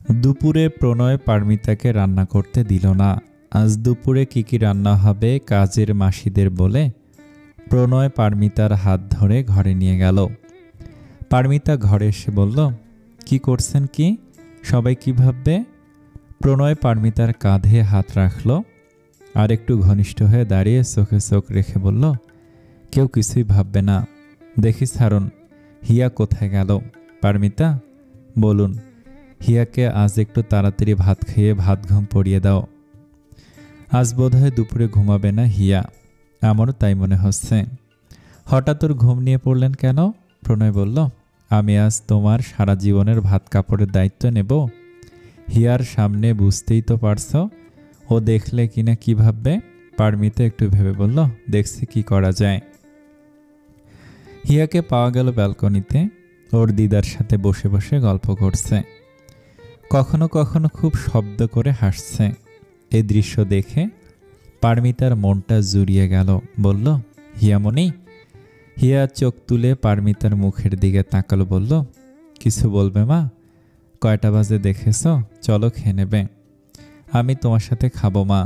দুপুরে প্রণয় পারমিতাকে রান্না করতে দিল না। আজ দুপুরে কি রান্না হবে কাজের মাসিদের বলে প্রণয় পারমিতার হাত ধরে ঘরে নিয়ে গেল। পারমিতা ঘরে এসে বলল, কি করছেন কি? সবাই কি ভাববে? প্রণয় পারমিতার কাঁধে হাত রাখল আর একটু ঘনিষ্ঠ হয়ে দাঁড়িয়ে চোখে চোখ রেখে বলল, কেউ কিছুই ভাববে না। দেখি ছাড়ুন, হিয়া কোথায় গেল? পারমিতা, বলুন, হিয়াকে আজ একটু তাড়াতাড়ি ভাত খেয়ে ভাত ঘুম পড়িয়ে দাও। আজ বোধহয় দুপুরে ঘুমাবে না হিয়া, আমারও তাই মনে হচ্ছে। হঠাৎ ওর ঘুম নিয়ে পড়লেন কেন? প্রণয় বলল, আমি আজ তোমার সারা জীবনের ভাত কাপড়ের দায়িত্ব নেব। হিয়ার সামনে, বুঝতেই তো পারছ, ও দেখলে কিনা কি ভাববে। পারমিতা একটু ভেবে বলল, দেখছি কি করা যায়। হিয়াকে পাওয়া গেল ব্যালকনিতে, ওর দিদার সাথে বসে বসে গল্প করছে, কখনো কখনো খুব শব্দ করে হাসছে। এই দৃশ্য দেখে পারমিতার মনটা জুড়িয়ে গেল। বলল, হিয়ামণি। হিয়া চোখ তুলে পারমিতার মুখের দিকে তাকালো, বলল, কিছু বলবে মা? কয়টা বাজে দেখেছ? চলো খেয়ে নেবে। আমি তোমার সাথে খাবো মা।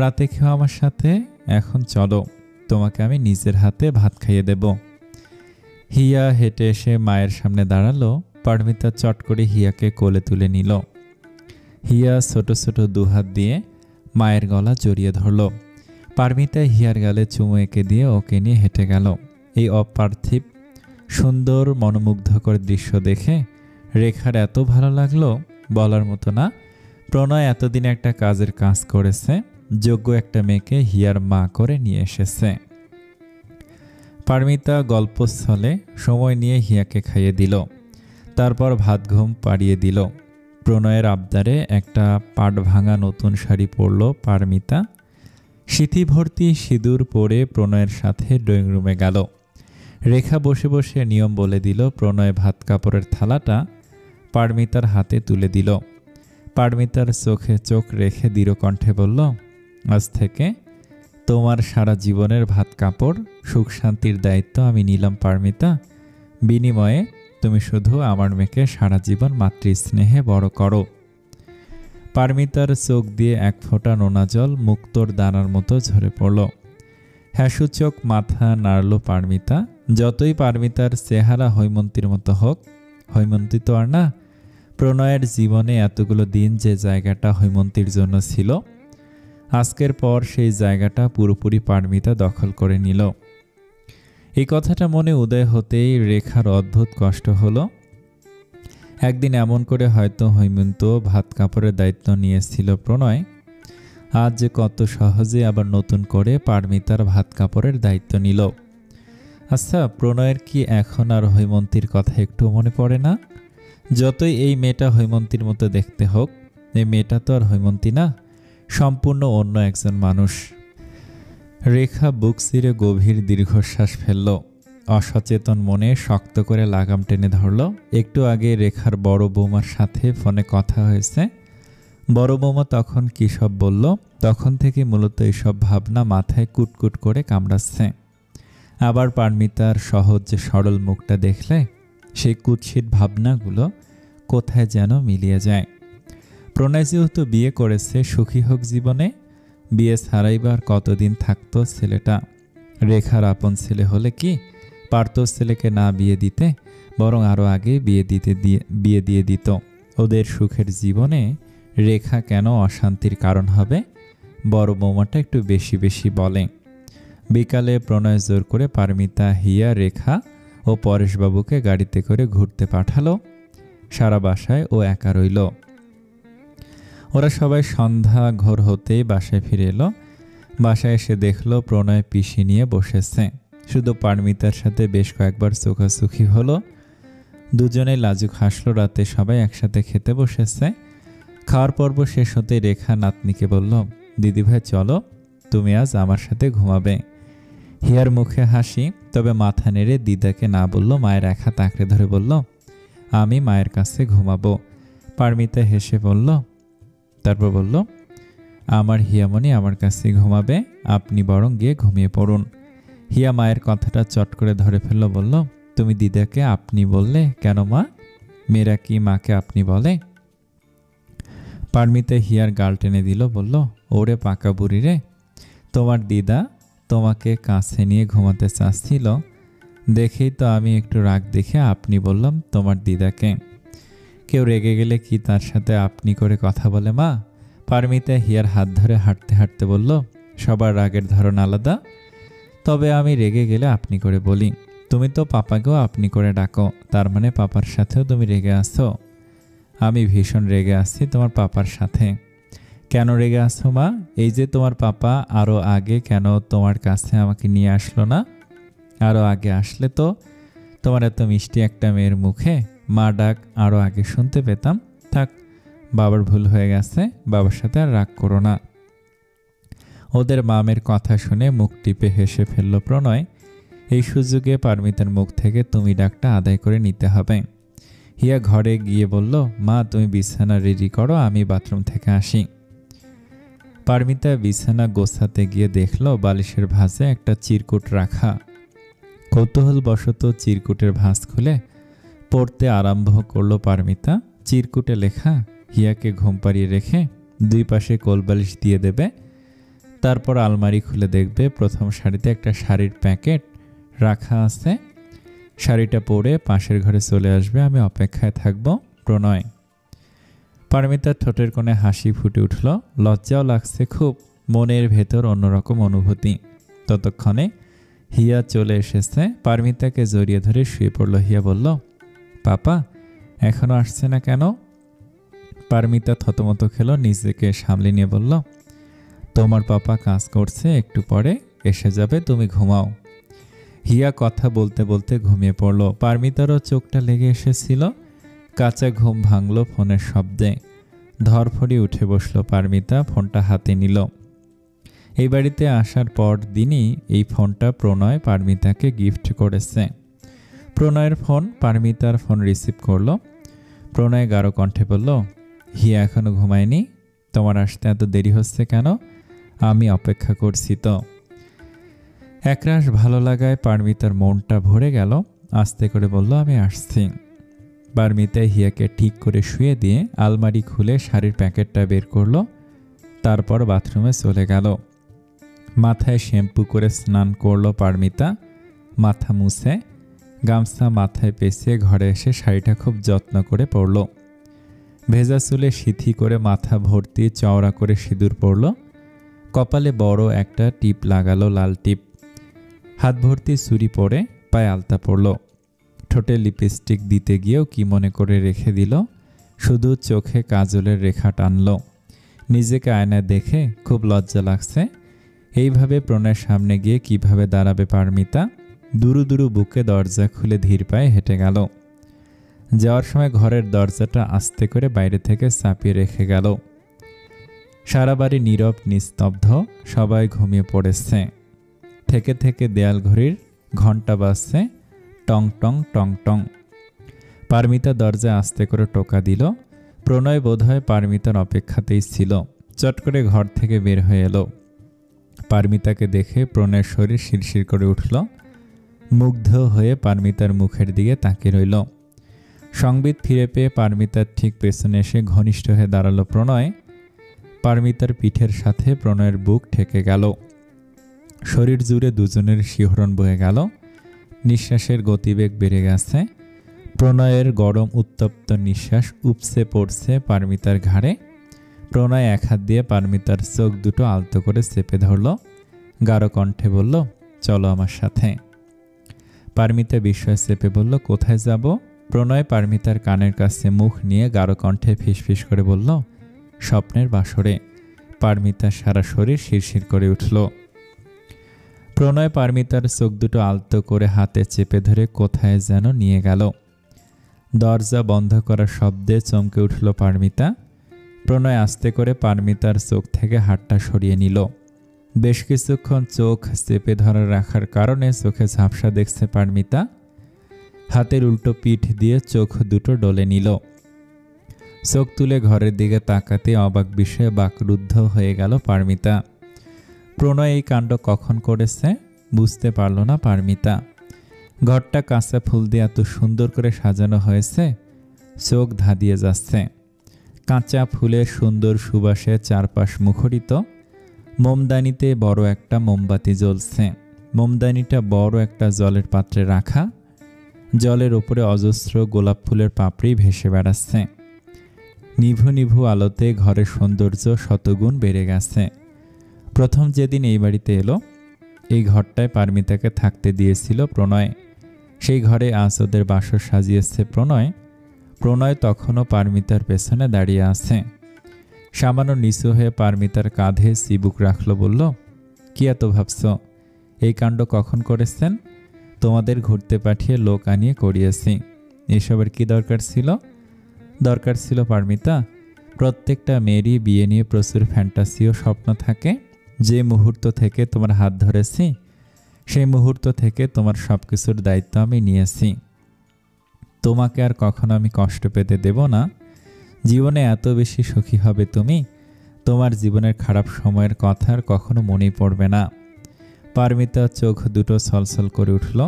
রাতে খেও আমার সাথে। এখন চলো, তোমাকে আমি নিজের হাতে ভাত খাইয়ে দেব। হিয়া হেঁটে এসে মায়ের সামনে দাঁড়ালো। পারমিতা চট করে হিয়াকে কোলে তুলে নিল। হিয়া ছোট ছোট দুহাত দিয়ে মায়ের গলা জড়িয়ে ধরল। পারমিতা হিয়ার গালে চুমু এঁকে দিয়ে ওকে নিয়ে হেঁটে গেল। এই অপার্থিব সুন্দর মনোমুগ্ধকর দৃশ্য দেখে রেখার এত ভালো লাগলো, বলার মতো না। প্রণয় এতদিন একটা কাজের কাজ করেছে, যোগ্য একটা মেয়েকে হিয়ার মা করে নিয়ে এসেছে। পারমিতা গল্পস্থলে সময় নিয়ে হিয়াকে খাইয়ে দিল, তারপর ভাত ঘুম পাড়িয়ে দিল। প্রণয়ের আবদারে একটা পাট ভাঙা নতুন শাড়ি পরল পারমিতা। সিথি ভর্তি সিঁদুর পরে প্রণয়ের সাথে ড্রয়িং রুমে গেল। রেখা বসে বসে নিয়ম বলে দিল। প্রণয় ভাত কাপড়ের থালাটা পারমিতার হাতে তুলে দিল। পারমিতার চোখে চোখ রেখে দৃঢ় কণ্ঠে বলল, আজ থেকে তোমার সারা জীবনের ভাত কাপড় সুখ শান্তির দায়িত্ব আমি নিলাম পারমিতা। বিনিময়ে তুমি শুধু আমার মেয়েকে সারা জীবন মাতৃস্নেহে বড় করো। পারমিতার চোখ দিয়ে এক ফোঁটা নোনা জল মুক্তোর দানার মতো ঝরে পড়ল। হ্যাসূচক মাথা নাড়ল পারমিতা। যতই পারমিতার চেহারা হৈমন্তীর মতো হোক, হৈমন্তী তো আর না। প্রণয়ের জীবনে এতগুলো দিন যে জায়গাটা হৈমন্তীর জন্য ছিল, আজকের পর সেই জায়গাটা পুরোপুরি পারমিতা দখল করে নিল। এই কথাটা মনে উদয় হতেই রেখার অদ্ভুত কষ্ট হলো। একদিন এমন করে হয়তো হৈমন্ত ভাত কাপড়ের দায়িত্ব নিয়েছিল প্রণয়, আজ যে কত সহজে আবার নতুন করে পারমিতার ভাত কাপড়ের দায়িত্ব নিল। আচ্ছা, প্রণয়ের কি এখন আর হৈমন্তীর কথা একটু মনে পড়ে না? যতই এই মেয়েটা হৈমন্তীর মতো দেখতে হোক, এই মেয়েটা তো আর হৈমন্তী না, সম্পূর্ণ অন্য একজন মানুষ। রেখা বুক চিরে গভীর দীর্ঘশ্বাস ফেলল। অসচেতন মনে শক্ত করে লাগাম টেনে ধরল। একটু আগে রেখার বড় বৌমার সাথে ফোনে কথা হয়েছে। বড় বৌমা তখন কী সব বলল, তখন থেকে মূলত এইসব ভাবনা মাথায় কুটকুট করে কামড়াচ্ছে। আবার পারমিতার সহজ সরল মুখটা দেখলে সেই কুৎসিত ভাবনাগুলো কোথায় যেন মিলিয়ে যায়। প্রণয় যেহেতু বিয়ে করেছে, সুখী হোক জীবনে। বিয়ে ছাড়াইবার কতদিন থাকতো ছেলেটা? রেখার আপন ছেলে হলে কি পারত ছেলেকে না বিয়ে দিতে, বরং আরও আগে বিয়ে দিয়ে দিত। ওদের সুখের জীবনে রেখা কেন অশান্তির কারণ হবে? বড় বৌমাটা একটু বেশি বেশি বলে। বিকালে প্রণয় জোর করে পারমিতা, হিয়া, রেখা ও পরেশবাবুকে গাড়িতে করে ঘুরতে পাঠালো। সারা বাসায় ও একা রইল। ওরা সবাই সন্ধ্যা ঘোর হতেই বাসায় ফিরে এলো। বাসায় এসে দেখলো প্রণয় পিসি নিয়ে বসেছে। শুধু পারমিতার সাথে বেশ কয়েকবার চোখাচোখি হলো। দুজনে লাজুক হাসলো। রাতে সবাই একসাথে খেতে বসেছে। খাওয়ার পর্ব শেষ হতে রেখা নাতনিকে বলল, দিদিভাই চলো, তুমি আজ আমার সাথে ঘুমাবে। হিয়ার মুখে হাসি, তবে মাথা নেড়ে দিদাকে না বলল। মায়ের এক হাত আঁকড়ে ধরে বলল, আমি মায়ের কাছে ঘুমাবো। পারমিতা হেসে বলল, তারপর বলল, আমার হিয়ামণি আমার কাছে ঘুমাবে, আপনি বরং গিয়ে ঘুমিয়ে পড়ুন। হিয়া মায়ের কথাটা চট করে ধরে ফেলল। বলল, তুমি দিদাকে আপনি বললে কেন মা? মেয়েরা কি মাকে আপনি বলে? পারমিতা হিয়ার গাল টেনে দিল, বলল, ওরে পাকা বুড়ি রে, তোমার দিদা তোমাকে কাছে নিয়ে ঘুমাতে চাচ্ছিল দেখেই তো আমি একটু রাগ দেখে আপনি বললাম তোমার দিদাকে। কেউ রেগে গেলে কি তার সাথে আপনি করে কথা বলে মা? পারমিতা হিয়ার হাত ধরে হাঁটতে হাঁটতে বলল, সবার রাগের ধরন আলাদা, তবে আমি রেগে গেলে আপনি করে বলি। তুমি তো পাপাকেও আপনি করে ডাকো, তার মানে পাপার সাথেও তুমি রেগে আছো? আমি ভীষণ রেগে আছি তোমার পাপার সাথে। কেন রেগে আছো মা? এই যে তোমার পাপা আরও আগে কেন তোমার কাছে আমাকে নিয়ে আসলো না? আরও আগে আসলে তো তোমার এত মিষ্টি একটা মেয়ের মুখে মা ডাক আরও আগে শুনতে পেতাম। থাক, বাবার ভুল হয়ে গেছে, বাবার সাথে আর রাগ করো না। ওদের মামের কথা শুনে মুখ টিপে হেসে ফেলল প্রণয়। এই সুযোগে পারমিতার মুখ থেকে তুমি ডাকটা আদায় করে নিতে হবে। হিয়া ঘরে গিয়ে বলল, মা তুমি বিছানা রেডি করো, আমি বাথরুম থেকে আসি। পারমিতা বিছানা গোছাতে গিয়ে দেখল বালিশের ভাঁজে একটা চিরকুট রাখা। কৌতূহলবশত চিরকুটের ভাঁজ খুলে পড়তে আরম্ভ করল পারমিতা। চিরকুটে লেখা, হিয়াকে ঘুম পাড়িয়ে রেখে দুই পাশে কোলবালিশ দিয়ে দেবে, তারপর আলমারি খুলে দেখবে প্রথম সারিতে একটা শাড়ির প্যাকেট রাখা আছে। শাড়িটা পরে পাশের ঘরে চলে আসবে, আমি অপেক্ষায় থাকব, প্রণয়। পারমিতার ঠোঁটের কোণে হাসি ফুটে উঠল, লজ্জাও লাগছে খুব, মনের ভেতর অন্যরকম অনুভূতি। ততক্ষণে হিয়া চলে এসেছে, পারমিতাকে জড়িয়ে ধরে শুয়ে পড়ল। হিয়া বলল, পাপা এখনো আসছে না কেন? পারমিতা থতমত খেল, নিজেকে সামলে নিয়ে বলল, তোমার পাপা কাজ করছে, একটু পরে এসে যাবে, তুমি ঘুমাও। হিয়া কথা বলতে বলতে ঘুমিয়ে পড়ল। পারমিতারও চোখটা লেগে এসেছিল। কাঁচা ঘুম ভাঙল ফোনের শব্দে। ধরফড়ি উঠে বসল পারমিতা, ফোনটা হাতে নিল। এই বাড়িতে আসার পর দিনই এই ফোনটা প্রণয় পারমিতাকে গিফট করেছে। প্রণয়ের ফোন, পারমিতার ফোন রিসিভ করলো। প্রণয় গাঢ় কণ্ঠে বলল, হিয়া এখনো ঘুমায়নি? তোমার আসতে এত দেরি হচ্ছে কেন? আমি অপেক্ষা করছি তো। একরাশ ভালো লাগায় পারমিতার মনটা ভরে গেল। আস্তে করে বলল, আমি আসছি। পারমিতা হিয়াকে ঠিক করে শুয়ে দিয়ে আলমারি খুলে শাড়ির প্যাকেটটা বের করলো, তারপর বাথরুমে চলে গেল। মাথায় শ্যাম্পু করে স্নান করলো পারমিতা। মাথা মুছে গামছা মাথায় পেঁচিয়ে ঘরে এসে শাড়িটা খুব যত্ন করে পরল। ভেজা চুলে সিথি করে মাথা ভর্তি চওড়া করে সিঁদুর পরল। কপালে বড় একটা টিপ লাগালো, লাল টিপ। হাত ভর্তি চুড়ি পরে পায়ে আলতা পরল। ঠোঁটে লিপস্টিক দিতে গিয়েও কি মনে করে রেখে দিল, শুধু চোখে কাজলের রেখা টানল। নিজেকে আয়নায় দেখে খুব লজ্জা লাগছে। এইভাবে প্রণয়ের সামনে গিয়ে কিভাবে দাঁড়াবে পারমিতা? দুরু দুরু বুকে দরজা খুলে ধীর পায়ে হেঁটে গেল। যাওয়ার সময় ঘরের দরজাটা আস্তে করে বাইরে থেকে চাপিয়ে রেখে গেল। সারা বাড়ি নীরব নিস্তব্ধ, সবাই ঘুমিয়ে পড়েছে। থেকে থেকে দেয়াল ঘড়ির ঘণ্টা বাজছে, টং টং টং টং। পারমিতা দরজা আস্তে করে টোকা দিল। প্রণয় বোধহয় পারমিতার অপেক্ষাতেই ছিল। চট করে ঘর থেকে বের হয়ে এলো। পারমিতাকে দেখে প্রণয়ের শরীর শিরশির করে উঠল। মুগ্ধ হয়ে পারমিতার মুখের দিকে তাকিয়ে রইল। সংবিত ফিরে পেয়ে পারমিতার ঠিক পেছনে এসে ঘনিষ্ঠ হয়ে দাঁড়ালো প্রণয়। পারমিতার পিঠের সাথে প্রণয়ের বুক ঠেকে গেল। শরীর জুড়ে দুজনের শিহরণ বয়ে গেল। নিঃশ্বাসের গতিবেগ বেড়ে গেছে। প্রণয়ের গরম উত্তপ্ত নিঃশ্বাস উপচে পড়ছে পারমিতার ঘাড়ে। প্রণয় এক হাত দিয়ে পারমিতার চোখ দুটো আলতো করে চেপে ধরল। গাঢ় কণ্ঠে বলল, চলো আমার সাথে। পারমিতা বিস্ময়ে চেপে বলল, কোথায় যাব? প্রণয় পারমিতার কানের কাছে মুখ নিয়ে গাঢ় কণ্ঠে ফিসফিস করে বলল, স্বপ্নের বাসরে। পারমিতার সারা শরীর শিরশির করে উঠল। প্রণয় পারমিতার চোখ দুটো আলতো করে হাতে চেপে ধরে কোথায় যেন নিয়ে গেল। দরজা বন্ধ করার শব্দে চমকে উঠল পারমিতা। প্রণয় আস্তে করে পারমিতার চোখ থেকে হাতটা সরিয়ে নিল। বেশ কিছুক্ষণ চোখ চেপে ধরে রাখার কারণে চোখে ঝাপসা দেখছে পারমিতা। হাতের উল্টো পিঠ দিয়ে চোখ দুটো ডলে নিল। চোখ তুলে ঘরের দিকে তাকাতে অবাক বিষয়ে বাকরুদ্ধ হয়ে গেল পারমিতা। প্রণয় এই কাণ্ড কখন করেছে বুঝতে পারল না পারমিতা। ঘরটা কাঁচা ফুল দিয়ে এত সুন্দর করে সাজানো হয়েছে, চোখ ধাঁধিয়ে যাচ্ছে। কাঁচা ফুলের সুন্দর সুবাসে চারপাশ মুখরিত। মোমদানিতে বড় একটা মোমবাতি জ্বলছে। মোমদানিটা বড় একটা জলের পাত্রে রাখা। জলের ওপরে অজস্র গোলাপ ফুলের পাপড়ি ভেসে বেড়াচ্ছে। নিভু নিভু আলোতে ঘরের সৌন্দর্য শতগুণ বেড়ে গেছে। প্রথম যেদিন এই বাড়িতে এলো, এই ঘরটায় পারমিতাকে থাকতে দিয়েছিল প্রণয়। সেই ঘরে আজ ওদের বাসর সাজিয়েছে প্রণয়। প্রণয় তখনও পারমিতার পেছনে দাঁড়িয়ে আছে। সামান্য নিচু হয়ে পারমিতার কাঁধে চিবুক রাখল, বলল, কি এত ভাবছ? এই কাণ্ড কখন করেছেন? তোমাদের ঘুরতে পাঠিয়ে লোক আনিয়ে করিয়েছি। এসবের কি দরকার ছিল? দরকার ছিল পারমিতা, প্রত্যেকটা মেয়েরই বিয়ে নিয়ে প্রচুর ফ্যান্টাসি ও স্বপ্ন থাকে। যে মুহূর্ত থেকে তোমার হাত ধরেছি, সেই মুহূর্ত থেকে তোমার সব কিছুর দায়িত্ব আমি নিয়েছি। তোমাকে আর কখনো আমি কষ্ট পেতে দেব না। জীবনে এত বেশি সুখী হবে তুমি, তোমার জীবনের খারাপ সময়ের কথা আর কখনো মনেই পড়বে না। পারমিতা চোখ দুটো ছলছল করে উঠল।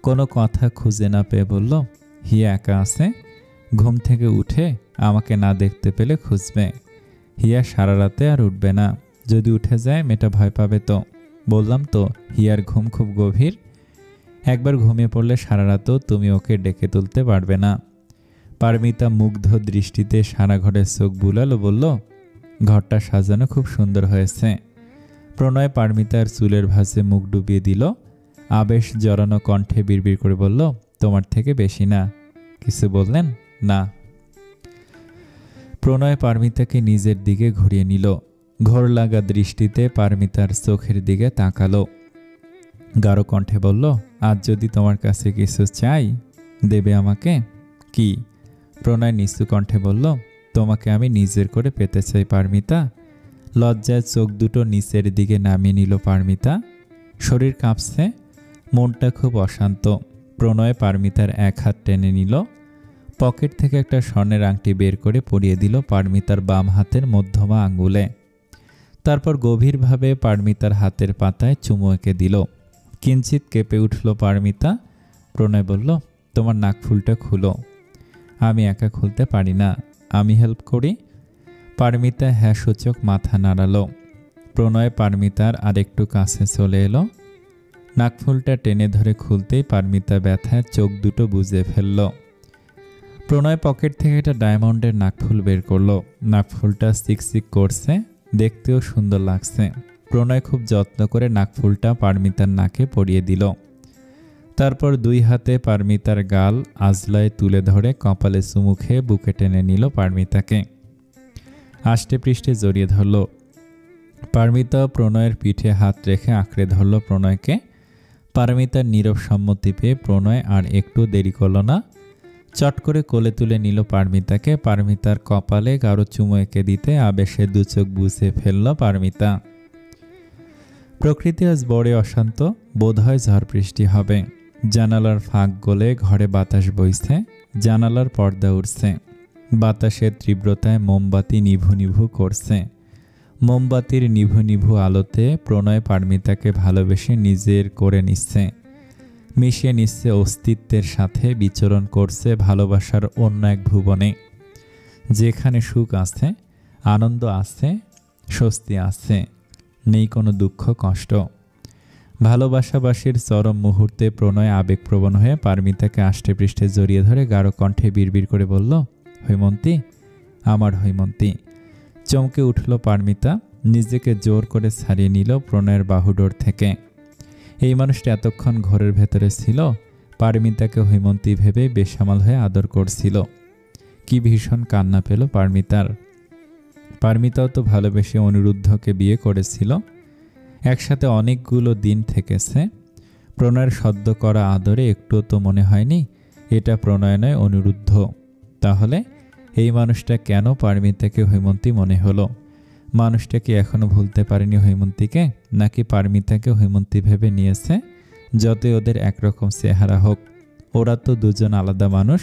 কোনো কথা খুঁজে না পেয়ে বলল, হিয়া একা আছে, ঘুম থেকে উঠে আমাকে না দেখতে পেলে খুঁজবে। হিয়া সারা রাতে আর উঠবে না, যদি উঠে যায় মেয়েটা ভয় পাবে তো। বললাম তো, হিয়ার ঘুম খুব গভীর, একবার ঘুমিয়ে পড়লে সারা রাতেও তুমি ওকে ডেকে তুলতে পারবে না। পারমিতা মুগ্ধ দৃষ্টিতে সারা ঘরে চোখ বুলালো, বলল, ঘরটা সাজানো খুব সুন্দর হয়েছে। প্রণয় পারমিতার চুলের ভাঁজে মুখ ডুবিয়ে দিল। আবেশ জড়ানো কণ্ঠে বিড়বিড় করে বলল, তোমার থেকে বেশি না। কিছু বললেন? না। প্রণয় পারমিতাকে নিজের দিকে ঘুরিয়ে নিল। ঘোর লাগা দৃষ্টিতে পারমিতার চোখের দিকে তাকালো। গাঢ় কণ্ঠে বলল, আজ যদি তোমার কাছে কিছু চাই, দেবে আমাকে? কি? প্রণয় নিচু কণ্ঠে বলল, তোমাকে আমি নিজের করে পেতে চাই পারমিতা। লজ্জায় চোখ দুটো নিচের দিকে নামিয়ে নিল পারমিতা। শরীর কাঁপছে, মনটা খুব অশান্ত। প্রণয় পারমিতার এক হাত টেনে নিল। পকেট থেকে একটা স্বর্ণের আংটি বের করে পরিয়ে দিল পারমিতার বাম হাতের মধ্যমা আঙ্গুলে। তারপর গভীরভাবে পারমিতার হাতের পাতায় চুমু এঁকে দিল। কিঞ্চিত কেঁপে উঠল পারমিতা। প্রণয় বলল, তোমার নাকফুলটা খুলো। আমি একা খুলতে পারি না, আমি হেল্প করি। পারমিতা হ্যাঁ সূচক মাথা নাড়ালো। প্রণয় পারমিতার আরেকটু কাছে চলে এলো। নাকফুলটা টেনে ধরে খুলতেই পারমিতা ব্যথায় চোখ দুটো বুজে ফেলল। প্রণয় পকেট থেকে একটা ডায়মন্ডের নাকফুল বের করলো। নাকফুলটা চিকচিক করছে, দেখতেও সুন্দর লাগছে। প্রণয় খুব যত্ন করে নাকফুলটা পারমিতার নাকে পরিয়ে দিল। তারপর দুই হাতে পারমিতার গাল আজলায় তুলে ধরে কপালে চুমু খেয়ে বুকে টেনে নিল পারমিতাকে। আষ্টে পৃষ্ঠে জড়িয়ে ধরল। পারমিতা প্রণয়ের পিঠে হাত রেখে আঁকড়ে ধরল প্রণয়কে। পারমিতার নীরব সম্মতি পেয়ে প্রণয় আর একটু দেরি করল না, চট করে কোলে তুলে নিল পারমিতাকে। পারমিতার কপালে গাঢ় চুমু এঁকে দিতে আবেশে দু চোখ বুঝে ফেলল পারমিতা। প্রকৃতি আজ বড় অশান্ত, বোধহয় ঝড় বৃষ্টি হবে। জানালার ফাঁক গলে ঘরে বাতাস বইছে, জানালার পর্দা উঠছে। বাতাসের তীব্রতায় মোমবাতি নিভু নিভু করছে। মোমবাতির নিভু নিভু আলোতে প্রণয় পারমিতাকে ভালোবেসে নিজের করে নিচ্ছে, মিশিয়ে নিচ্ছে অস্তিত্বের সাথে, বিচরণ করছে ভালোবাসার অন্য এক ভুবনে, যেখানে সুখ আছে, আনন্দ আছে, স্বস্তি আছে, নেই কোনো দুঃখ কষ্ট। ভালোবাসাবাসীর চরম মুহূর্তে প্রণয় আবেগপ্রবণ হয়ে পারমিতাকে আষ্টে পৃষ্ঠে জড়িয়ে ধরে গাঢ় কণ্ঠে বিড়বিড় করে বলল, হৈমন্তী, আমার হৈমন্তী। চমকে উঠল পারমিতা, নিজেকে জোর করে ছাড়িয়ে নিল প্রণয়ের বাহুডোর থেকে। এই মানুষটা এতক্ষণ ঘরের ভেতরে ছিল, পারমিতাকে হৈমন্তী ভেবে বেসামাল হয়ে আদর করছিল। কি ভীষণ কান্না পেল পারমিতার। পারমিতাও তো ভালোবেসে অনিরুদ্ধকে বিয়ে করেছিল, একসাথে অনেকগুলো দিন থেকেছে। প্রণয়ের সদ্য করা আদরে একটুও তো মনে হয়নি এটা প্রণয় নয়, অনিরুদ্ধ। তাহলে এই মানুষটা কেন পারমিতাকে হৈমন্তী মনে হলো? মানুষটা কি এখনো ভুলতে পারেনি হৈমন্তীকে, নাকি পারমিতাকে হৈমন্তী ভেবে নিয়েছে? যতই ওদের একরকম চেহারা হোক, ওরা তো দুজন আলাদা মানুষ,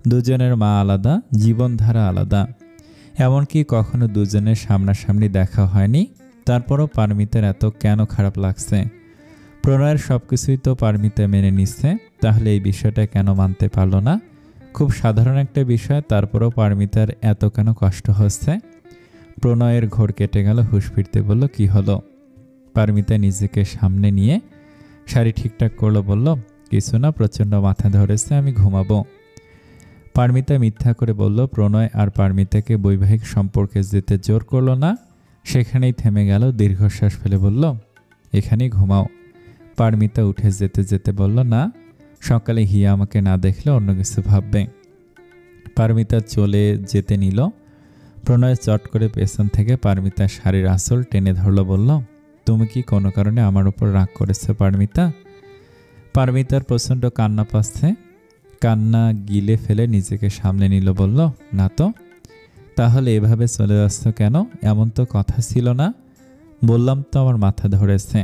দুজনের মা আলাদা, জীবনধারা আলাদা, এমনকি কখনো দুজনের সামনাসামনি দেখা হয়নি। তারপরও পারমিতার এত কেন খারাপ লাগছে? প্রণয়ের সব কিছুই তো পারমিতা মেনে নিচ্ছে, তাহলে এই বিষয়টা কেন মানতে পারল না? খুব সাধারণ একটা বিষয়, তারপরও পারমিতার এত কেন কষ্ট হচ্ছে? প্রণয়ের ঘোর কেটে গেল, হুঁশ ফিরতে বলল, কি হলো? পারমিতা নিজেকে সামনে নিয়ে শাড়ি ঠিকঠাক করলো, বলল, কিছু না, প্রচণ্ড মাথা ধরেছে, আমি ঘুমাবো। পারমিতা মিথ্যা করে বলল। প্রণয় আর পারমিতাকে বৈবাহিক সম্পর্কে যেতে জোর করলো না, সেখানেই থেমে গেল। দীর্ঘশ্বাস ফেলে বলল, এখানেই ঘুমাও। পারমিতা উঠে যেতে যেতে বলল, না, সকালে হিয়া আমাকে না দেখলে অন্য কিছু ভাববে। পারমিতা চলে যেতে নিল। প্রণয় চট করে পেছন থেকে পারমিতার শাড়ির আঁচল টেনে ধরল, বলল, তুমি কি কোনো কারণে আমার উপর রাগ করেছো পারমিতা? পারমিতার প্রচণ্ড কান্না পাচ্ছে। কান্না গিলে ফেলে নিজেকে সামলে নিল, বলল, না তো। তাহলে এভাবে চলে যাচ্ছ কেন? এমন তো কথা ছিল না। বললাম তো আমার মাথা ধরেছে।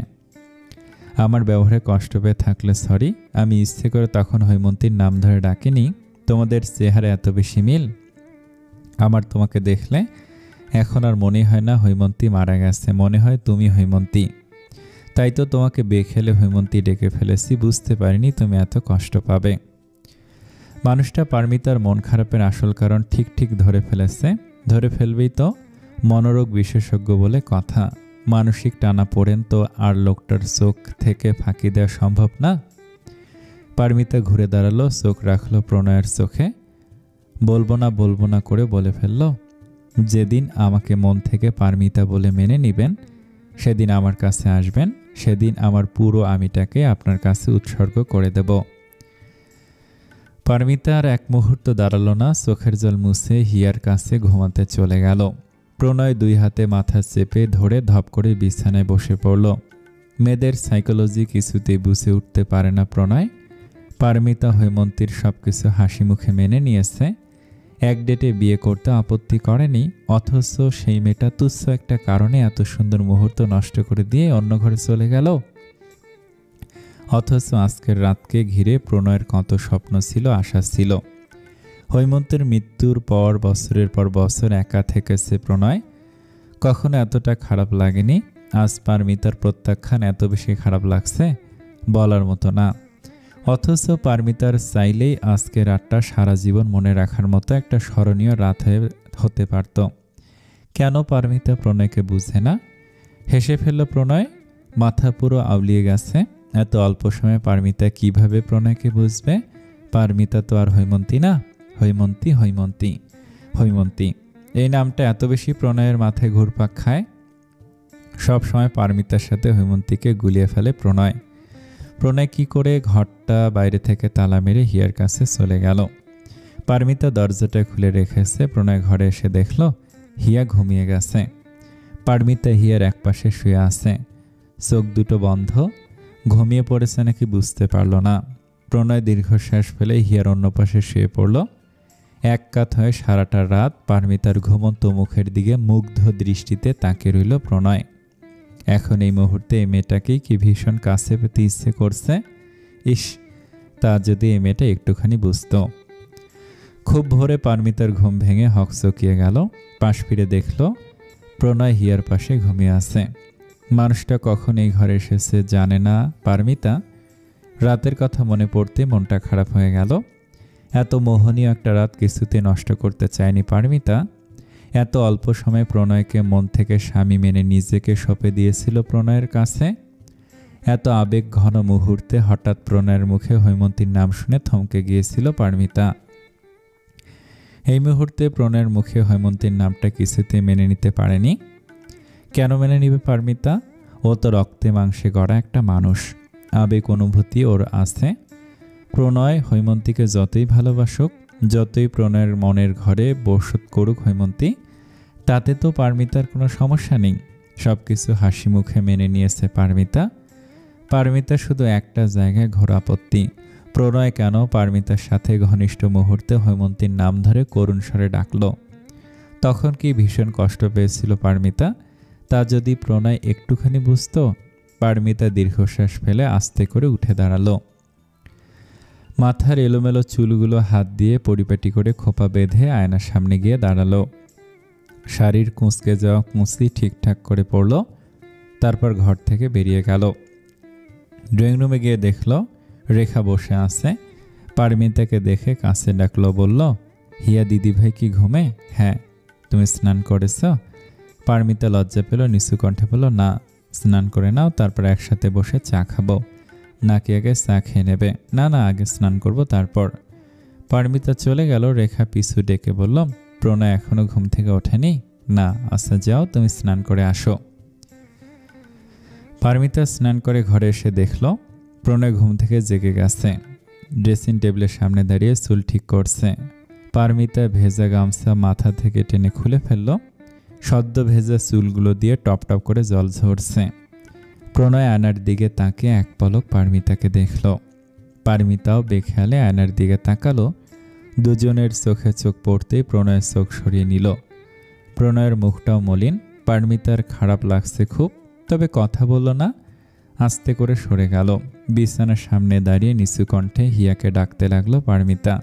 আমার ব্যবহারে কষ্ট পেয়ে থাকলে সরি। আমি ইচ্ছে করে তখন হৈমন্তীর নাম ধরে ডাকিনি। তোমাদের চেহারা এত বেশি মিল, আমার তোমাকে দেখলে এখন আর মনে হয় না হৈমন্তী মারা গেছে, মনে হয় তুমি হৈমন্তী। তাই তো তোমাকে বেখেলে হৈমন্তী ডেকে ফেলেছি, বুঝতে পারিনি তুমি এত কষ্ট পাবে। মানুষটা পারমিতার মন খারাপের আসল কারণ ঠিক ঠিক ধরে ফেলেছে। ধরে ফেলবেই তো, মনোরোগ বিশেষজ্ঞ বলে কথা। মানসিক টানা পড়েন তো আর লোকটার চোখ থেকে ফাঁকি দেওয়া সম্ভব না। পারমিতা ঘুরে দাঁড়ালো, চোখ রাখলো প্রণয়ের চোখে। বলবো না করে বলে ফেলল, যেদিন আমাকে মন থেকে পারমিতা বলে মেনে নিবেন, সেদিন আমার কাছে আসবেন, সেদিন আমার পুরো আমিটাকে আপনার কাছে উৎসর্গ করে দেব। পারমিতা আর এক মুহূর্ত দাঁড়ালো না, চোখের জল মুছে হিয়ার কাছে ঘুমাতে চলে গেল। প্রণয় দুই হাতে মাথা চেপে ধরে ধপ করে বিছানায় বসে পড়ল। মেয়েদের সাইকোলজি কিছুতেই বুঝে উঠতে পারে না প্রণয়। পারমিতা হৈমন্তীর সবকিছু হাসি মুখে মেনে নিয়েছে। এক ডেটে বিয়ে করতে আপত্তি করেনি, অথচ সেই মেয়েটা তুচ্ছ একটা কারণে এত সুন্দর মুহূর্ত নষ্ট করে দিয়ে অন্য ঘরে চলে গেল। অথচ আজকের রাতকে ঘিরে প্রণয়ের কত স্বপ্ন ছিল, আশা ছিল। হৈমন্তের মৃত্যুর পর বছরের পর বছর একা থেকেছে প্রণয়, কখনো এতটা খারাপ লাগেনি। আজ পারমিতার প্রত্যাখ্যান এত বেশি খারাপ লাগছে, বলার মতো না। অথচ পারমিতার চাইলেই আজকে রাতটা সারা জীবন মনে রাখার মতো একটা স্মরণীয় রাত হতে পারত। কেন পারমিতা প্রণয়কে বুঝে না? হেসে ফেলল প্রণয়, মাথা পুরো আউলিয়ে গেছে। এত অল্প সময়ে পারমিতা কিভাবে প্রণয়কে বুঝবে? পারমিতা তো আর হৈমন্তী না। হৈমন্তী হৈমন্তী হৈমন্তী, এই নামটা এত বেশি প্রণয়ের মাথায় ঘুরপাক খায়। সব সময় পারমিতার সাথে হৈমন্তীকে গুলিয়ে ফেলে প্রণয়। প্রণয় কি করে ঘরটা বাইরে থেকে তালা মেরে হিয়ার কাছে চলে গেল। পারমিতা দরজাটা খুলে রেখেছে। প্রণয় ঘরে এসে দেখল হিয়া ঘুমিয়ে গেছে। পারমিতা হিয়ার একপাশে শুয়ে আছে, চোখ দুটো বন্ধ। ঘুমিয়ে পড়েছে নাকি বুঝতে পারল না। প্রণয় দীর্ঘশ্বাস ফেলে হিয়ার অন্য পাশে শুয়ে পড়ল। এক কাত হয়ে সারাটা রাত পারমিতার ঘুমন্ত মুখের দিকে মুগ্ধ দৃষ্টিতে তাকিয়ে রইল প্রণয়। এখন এই মুহূর্তে এই মেয়েটাকেই কি ভীষণ কাছে পেতে ইচ্ছে করছে। ইস, তা যদি এই মেয়েটা একটুখানি বুঝত। খুব ভোরে পারমিতার ঘুম ভেঙে হকচকিয়ে গেল। পাশ ফিরে দেখল প্রণয় হিয়ার পাশে ঘুমিয়ে আছে। মানুষটা কখন এই ঘরে এসেছে জানে না পারমিতা। রাতের কথা মনে পড়তে মনটা খারাপ হয়ে গেল। এত মোহনীয় একটা রাত কিছুতে নষ্ট করতে চায়নি পারমিতা। এত অল্প সময়ে প্রণয়কে মন থেকে স্বামী মেনে নিজেকে সঁপে দিয়েছিল প্রণয়ের কাছে। এত আবেগ ঘন মুহূর্তে হঠাৎ প্রণয়ের মুখে হৈমন্তীর নাম শুনে থমকে গিয়েছিল পারমিতা। এই মুহূর্তে প্রণয়ের মুখে হৈমন্তীর নামটা কিছুতে মেনে নিতে পারেনি। কেন মেনে নিবে পারমিতা? ও তো রক্তে মাংসে গড়া একটা মানুষ, আবেগ অনুভূতি ওর আছে। প্রণয় হৈমন্তীকে যতই ভালোবাসুক, যতই প্রণয়ের মনের ঘরে বসত করুক হৈমন্তী, তাতে তো পারমিতার কোনো সমস্যা নেই। সব কিছু হাসি মুখে মেনে নিয়েছে পারমিতা। পারমিতা শুধু একটা জায়গায় ঘোর আপত্তি, প্রণয় কেন পারমিতার সাথে ঘনিষ্ঠ মুহূর্তে হৈমন্তীর নাম ধরে করুণ স্বরে ডাকল। তখন কি ভীষণ কষ্ট পেয়েছিল পারমিতা, তা যদি প্রণয় একটুখানি বুঝত। পারমিতা দীর্ঘশ্বাস ফেলে আস্তে করে উঠে দাঁড়ালো। মাথার এলোমেলো চুলগুলো হাত দিয়ে পরিপাটি করে খোপা বেঁধে আয়নার সামনে গিয়ে দাঁড়ালো। শাড়ির কুঁচকে যাওয়া কুঁচি ঠিকঠাক করে পড়ল। তারপর ঘর থেকে বেরিয়ে গেল। ড্রয়িং রুমে গিয়ে দেখল রেখা বসে আছে। পারমিতাকে দেখে কাছে ডাকলো, বলল, হিয়া দিদিভাই কি ঘুমে? হ্যাঁ। তুমি স্নান করেছ? পারমিতা লজ্জা পেল, নিচু কণ্ঠে বলল, না, স্নান করে নাও, তারপর একসাথে বসে চা খাবো। নাকি আগে চা খেয়ে নেবে? না না, আগে স্নান করব তারপর। পারমিতা চলে গেল। রেখা পিছু ডেকে বলল, প্রণয় এখনো ঘুম থেকে ওঠেনি? না। আচ্ছা যাও, তুমি স্নান করে আসো। পারমিতা স্নান করে ঘরে এসে দেখল প্রণয় ঘুম থেকে জেগে গেছে। ড্রেসিং টেবিলের সামনে দাঁড়িয়ে চুল ঠিক করছে। পারমিতা ভেজা গামছা মাথা থেকে টেনে খুলে ফেলল। সদ্য ভেজা চুলগুলো দিয়ে টপ টপ করে জল ঝরছে। প্রণয় আয়নার দিকে তাকিয়ে এক পলক পারমিতাকে দেখল। পারমিতাও বেখেয়ালে আয়নার দিকে তাকালো। দুজনের চোখে চোখ পড়তেই প্রণয়ের চোখ সরিয়ে নিল। প্রণয়ের মুখটাও মলিন। পারমিতার খারাপ লাগছে খুব, তবে কথা বলল না, আস্তে করে সরে গেল। বিছানার সামনে দাঁড়িয়ে নিচু কণ্ঠে হিয়াকে ডাকতে লাগলো পারমিতা।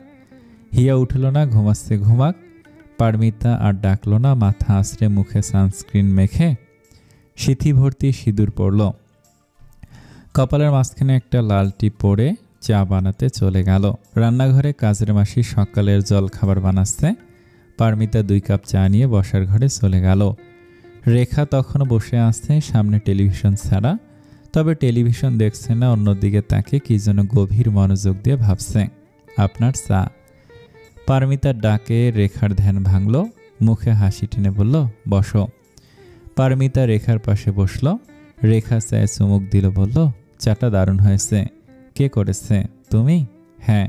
হিয়া উঠল না, ঘুমাচ্ছে ঘুমাক। পারমিতা আর ডাকলো না, মাথা আঁচড়ে মুখে সানস্ক্রিন মেখে সিথি ভর্তি সিঁদুর পড়ল। কপালের মাঝখানে একটা লাল টিপ পরে চা বানাতে চলে গেল। রান্নাঘরে কাজের মাসি সকালের জল খাবার বানাচ্ছে। পারমিতা 2 কাপ চা নিয়ে বসার ঘরে চলে গেল। রেখা তখনও বসে আছে সামনে টেলিভিশন ছাড়া, তবে টেলিভিশন দেখছে না, অন্যদিকে তাকে কি যেন গভীর মনোযোগ দিয়ে ভাবছে। আপনার চা। পারমিতার ডাকে রেখার ধ্যান ভাঙল। মুখে হাসি টেনে বলল, বসো। পারমিতা রেখার পাশে বসল। রেখা চায়ে চুমুক দিল, বলল, চাটা দারুণ হয়েছে। কে করেছে? তুমি? হ্যাঁ।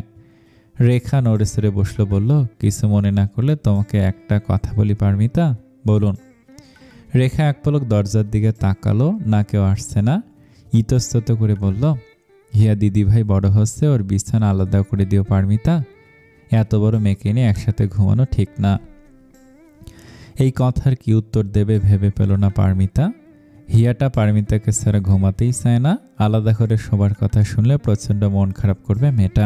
রেখা নড়ে চড়ে বসলো, বলল, কিছু মনে না করলে তোমাকে একটা কথা বলি পারমিতা। বলুন। রেখা এক পলক দরজার দিকে তাকালো, না কেউ আসছে না। ইতস্তত করে বলল, হিয়া দিদিভাই বড় হচ্ছে, ওর বিছানা আলাদা করে দিও পারমিতা। এত বড় মেয়েকে নিয়ে একসাথে ঘুমানো ঠিক না। এই কথার কি উত্তর দেবে ভেবে পেল না পারমিতা। হিয়াটা পারমিতাকে ছাড়া ঘুমাতেই চায় না। আলাদা করে শোবার কথা শুনলে প্রচণ্ড মন খারাপ করবে মেয়েটা।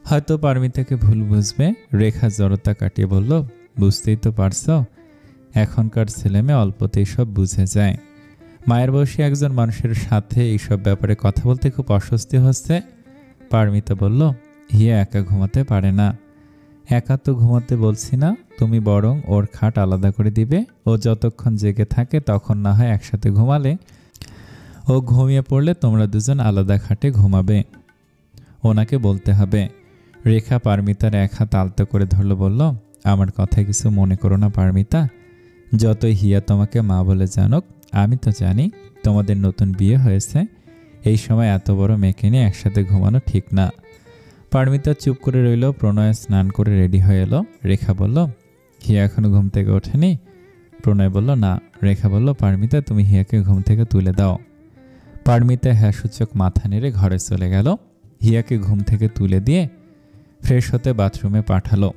হয়তো পারমিতাকে ভুল বুঝবে। রেখা জড়তা কাটিয়ে বলল, বুঝতেই তো পারছ, এখনকার ছেলেমেয়ে অল্পতেই সব বুঝে যায়। মায়ের বয়সী একজন মানুষের সাথে এইসব ব্যাপারে কথা বলতে খুব অস্বস্তি হচ্ছে। পারমিতা বলল, হিয়া একা ঘুমাতে পারে না। একা তো ঘুমাতে বলছি না, তুমি বরং ওর খাট আলাদা করে দিবে। ও যতক্ষণ জেগে থাকে তখন না হয় একসাথে ঘুমালে, ও ঘুমিয়ে পড়লে তোমরা দুজন আলাদা খাটে ঘুমাবে। ওনাকে বলতে হবে। রেখা পারমিতার এক হাত আলতো করে ধরল, বলল, আমার কথায় কিছু মনে করো না পারমিতা। যতই হিয়া তোমাকে মা বলে জানুক, আমি তো জানি তোমাদের নতুন বিয়ে হয়েছে। এই সময় এত বড় মেয়েকে নিয়ে একসাথে ঘুমানো ঠিক না। পারমিতা চুপ করে রইল। প্রণয় স্নান করে রেডি হয়ে এলো। রেখা বলল, হিয়া এখনো ঘুম থেকে ওঠেনি? প্রণয় বলল, না। রেখা বলল, পারমিতা তুমি হিয়াকে ঘুম থেকে তুলে দাও। পারমিতা হ্যাঁ সূচক মাথা নেড়ে ঘরে চলে গেল। হিয়াকে ঘুম থেকে তুলে দিয়ে ফ্রেশ হতে বাথরুমে পাঠালো।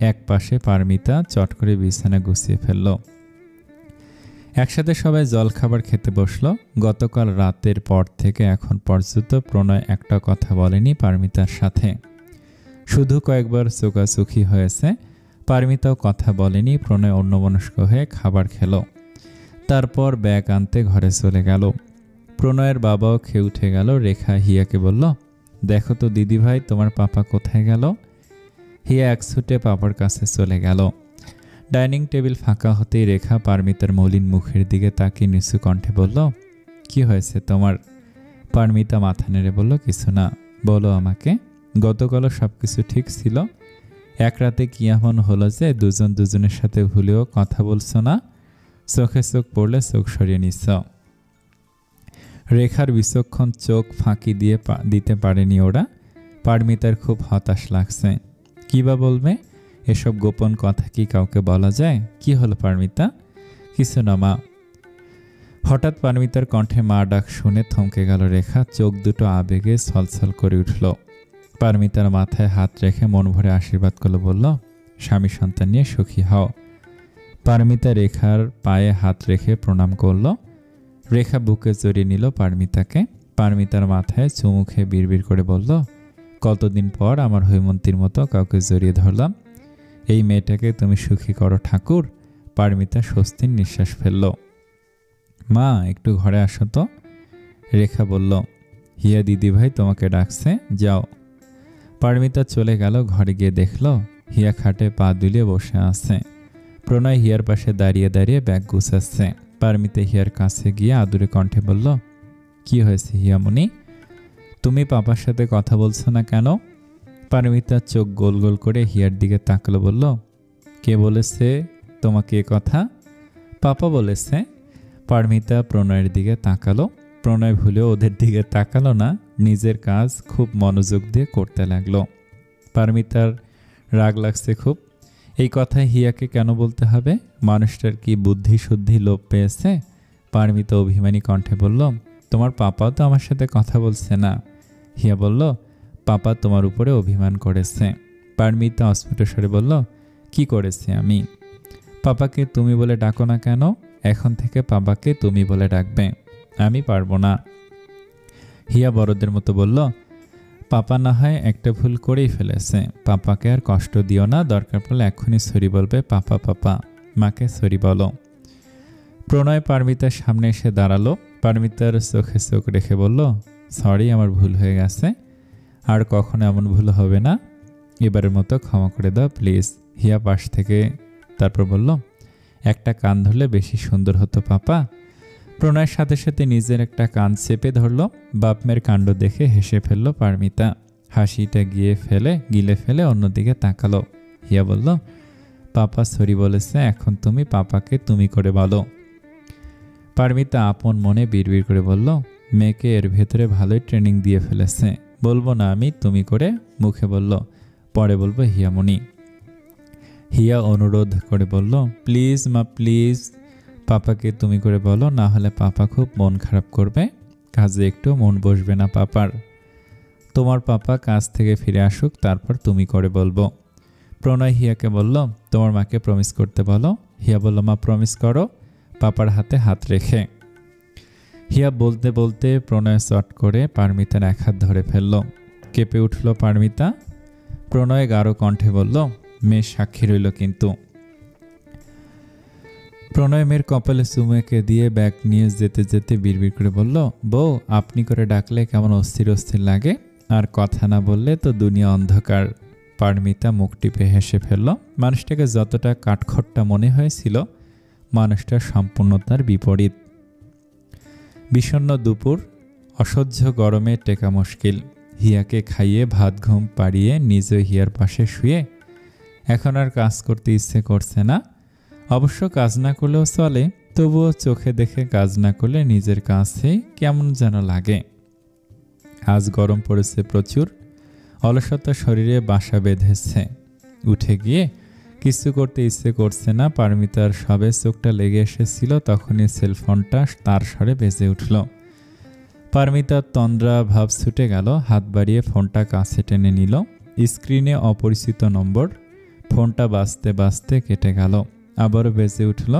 এক পাশে পারমিতা চট করে বিছানা গুছিয়ে ফেলল। একসাথে সবাই জলখাবার খেতে বসলো। গতকাল রাতের পর থেকে এখন পর্যন্ত প্রণয় একটা কথা বলেনি পারমিতার সাথে, শুধু কয়েকবার চোখাচোখি হয়েছে। পারমিতাও কথা বলেনি। প্রণয় অন্যমনস্ক হয়ে খাবার খেল। তারপর ব্যাগ আনতে ঘরে চলে গেল। প্রণয়ের বাবাও খেয়ে উঠে গেল। রেখা হিয়াকে বলল, দেখো তো দিদিভাই, তোমার পাপা কোথায় গেল? হিয়া এক ছুটে পাপার কাছে চলে গেল। ডাইনিং টেবিল ফাঁকা হতেই রেখা পারমিতার মলিন মুখের দিকে তাকিয়ে নিচু কণ্ঠে বলল, কি হয়েছে তোমার? পারমিতা মাথা নেড়ে বলল, কিছু না। বলো আমাকে। গতকালও সব কিছু ঠিক ছিল, এক রাতে কি এমন হলো যে দুজন দুজনের সাথে ভুলেও কথা বলছো না? চোখে চোখ পড়লে চোখ সরিয়ে নিচ্ছ। রেখার বিচক্ষণ চোখ ফাঁকি দিতে পারেনি ওরা। পারমিতার খুব হতাশ লাগছে। কি বা বলবে? এসব গোপন কথা কি কাউকে বলা যায়? কি হলো পারমিতা? কিছু না মা। হঠাৎ পারমিতার কণ্ঠে মা ডাক শুনে থমকে গেল রেখা। চোখ দুটো আবেগে ছলছল করে উঠল। পারমিতার মাথায় হাত রেখে মন ভরে আশীর্বাদ করলো, বলল, স্বামী সন্তান নিয়ে সুখী হও। পারমিতা রেখার পায়ে হাত রেখে প্রণাম করল। রেখা বুকে জড়িয়ে নিল পারমিতাকে। পারমিতার মাথায় চুমু খেয়ে বিড়বিড় করে বলল, কতদিন পর আমার হৈমন্তীর মতো কাউকে জড়িয়ে ধরলাম। এই মেয়েটাকে তুমি সুখী করো ঠাকুর। পারমিতা স্বস্তির নিঃশ্বাস ফেলল। মা, একটু ঘরে আসো তো। রেখা বলল, হিয়া দিদিভাই তোমাকে ডাকছে, যাও। পারমিতা চলে গেল। ঘরে গিয়ে দেখল হিয়া খাটে পা দুলিয়ে বসে আছে। প্রণয় হিয়ার পাশে দাঁড়িয়ে দাঁড়িয়ে ব্যাগ গুছাচ্ছে। পারমিতা হিয়ার কাছে গিয়ে আদুরে কণ্ঠে বলল, কি হয়েছে হিয়ামণি, তুমি পাপার সাথে কথা বলছো না কেন? পারমিতা চোখ গোল গোল করে হিয়ার দিকে তাকালো, বলল, কে বলেছে তোমাকে এ কথা? পাপা বলেছে। পারমিতা প্রণয়ের দিকে তাকালো। প্রণয় ভুলেও ওদের দিকে তাকালো না, নিজের কাজ খুব মনোযোগ দিয়ে করতে লাগলো। পারমিতার রাগ লাগছে খুব। এই কথা হিয়াকে কেন বলতে হবে? মানুষটার কি বুদ্ধি শুদ্ধি লোপ পেয়েছে? পারমিতা অভিমানী কণ্ঠে বলল, তোমার পাপাও তো আমার সাথে কথা বলছে না। হিয়া বলল, পাপা তোমার উপরে অভিমান করেছে। পারমিতা অস্ফুট স্বরে বলল, কি করেছি আমি? পাপাকে তুমি বলে ডাকো না কেন? এখন থেকে পাপাকে তুমি বলে ডাকবে। আমি পারবো না। হিয়া বড়দের মতো বলল, পাপা না হয় একটা ভুল করেই ফেলেছে, পাপাকে আর কষ্ট দিও না, দরকার পড়লে এক্ষুনি সরি বলবে। পাপা পাপা, মাকে সরি বলো। প্রণয় পারমিতার সামনে এসে দাঁড়ালো। পারমিতার চোখে চোখ রেখে বলল, সরি, আমার ভুল হয়ে গেছে, আর কখনো এমন ভুল হবে না, এবারের মতো ক্ষমা করে দাও প্লিজ। হিয়া পাশ থেকে তারপর বলল, একটা কান ধরলে বেশি সুন্দর হতো পাপা। প্রণয়ের সাথে সাথে নিজের একটা কান চেপে ধরল। বাপ মেয়ের কাণ্ড দেখে হেসে ফেলল পারমিতা। হাসিটা গিলে ফেলে অন্যদিকে তাকালো। হিয়া বলল, পাপা সরি বলেছে, এখন তুমি পাপাকে তুমি করে বলো। পারমিতা আপন মনে বিড়বিড় করে বলল, মেয়েকে এর ভেতরে ভালোই ট্রেনিং দিয়ে ফেলেছে, বলবো না আমি তুমি করে, মুখে বলল, পরে বলবো হিয়ামণি। হিয়া অনুরোধ করে বলল, প্লিজ মা প্লিজ, পাপাকে তুমি করে বলো, না হলে পাপা খুব মন খারাপ করবে, কাজে একটু মন বসবে না পাপার। তোমার পাপা কাজ থেকে ফিরে আসুক, তারপর তুমি করে বলবো। প্রণয় হিয়াকে বলল, তোমার মাকে প্রমিস করতে বলো। হিয়া বলল, মা প্রমিস করো, পাপার হাতে হাত রেখে। হিয়া বলতে বলতে প্রণয় চট করে পারমিতার এক হাত ধরে ফেলল। কেঁপে উঠল পারমিতা। প্রণয় গাঢ় কণ্ঠে বলল, মেয়ে সাক্ষী রইল কিন্তু। প্রণয় মেয়ের কপালে চুমুকে দিয়ে ব্যাগ নিয়ে যেতে যেতে বিড়বিড় করে বলল, বউ, আপনি করে ডাকলে কেমন অস্থির অস্থির লাগে, আর কথা না বললে তো দুনিয়া অন্ধকার। পারমিতা মুখ টিপে হেসে ফেলল। মানুষটাকে যতটা কাঠখোট্টা মনে হয়েছিল, মানুষটা সম্পূর্ণ তার বিপরীত। বিষণ্ণ দুপুর, অসহ্য গরমে টেকা মুশকিল। হিয়াকে খাইয়ে ভাত ঘুম পাড়িয়ে নিজে হিয়ার পাশে শুয়ে এখন আর কাজ করতে ইচ্ছে করছে না। অবশ্য কাজ না করলেও চলে, তবুও চোখে দেখে কাজ না করলে নিজের কাছে কেমন যেন লাগে। আজ গরম পড়েছে প্রচুর, অলসতা শরীরে বাসা বেঁধেছে। উঠে গিয়ে কিছু করতে ইচ্ছে করছে না। পারমিতার সবে চোখটা লেগে এসেছিল, তখনই সেলফোনটা তার স্বরে বেজে উঠল। পারমিতার তন্দ্রা ভাব ছুটে গেল, হাত বাড়িয়ে ফোনটা কাছে টেনে নিল। স্ক্রিনে অপরিচিত নম্বর। ফোনটা বাজতে বাজতে কেটে গেল, আবারও বেজে উঠল।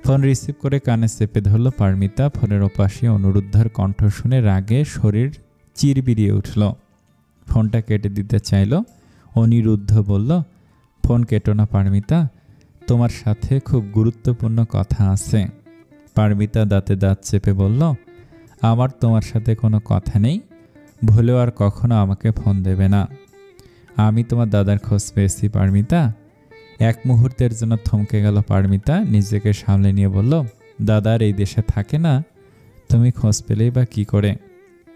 ফোন রিসিভ করে কানে চেপে ধরল পারমিতা। ফোনের ওপাশে অনুরুদ্ধার কণ্ঠ শুনে রাগে শরীর চিরবিরিয়ে উঠল। ফোনটা কেটে দিতে চাইল। অনিরুদ্ধ বলল, ফোন কেটো না পারমিতা, তোমার সাথে খুব গুরুত্বপূর্ণ কথা আছে। পারমিতা দাঁতে দাঁত চেপে বলল, আমার তোমার সাথে কোনো কথা নেই, ভুলেও আর কখনো আমাকে ফোন দেবে না। আমি তোমার দাদার খোঁজ পেয়েছি পারমিতা। এক মুহূর্তের জন্য থমকে গেল পারমিতা, নিজেকে সামলে নিয়ে বলল, দাদার এই দেশে থাকে না, তুমি খোঁজ পেলেই বা কি করে?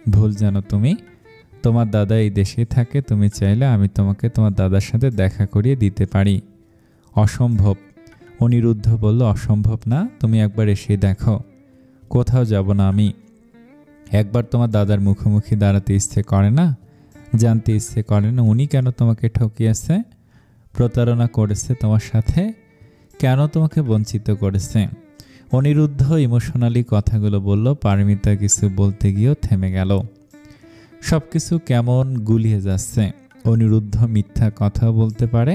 ভুল জানো তুমি, তোমার দাদা এই দেশেই থাকে, তুমি চাইলে আমি তোমাকে তোমার দাদার সাথে দেখা করিয়ে দিতে পারি। অসম্ভব। অনিরুদ্ধ বলল, অসম্ভব না, তুমি একবার এসে দেখো। কোথাও যাব না আমি। একবার তোমার দাদার মুখোমুখি দাঁড়াতে ইচ্ছে করে না? জানতে ইচ্ছে করে না উনি কেন তোমাকে ঠকিয়েছে, প্রতারণা করেছে তোমার সাথে, কেন তোমাকে বঞ্চিত করেছে? অনিরুদ্ধ ইমোশনালি কথাগুলো বলল। পারমিতা কিছু বলতে গিয়েও থেমে গেল। সব কিছু কেমন গুলিয়ে যাচ্ছে। অনিরুদ্ধ মিথ্যা কথা বলতে পারে,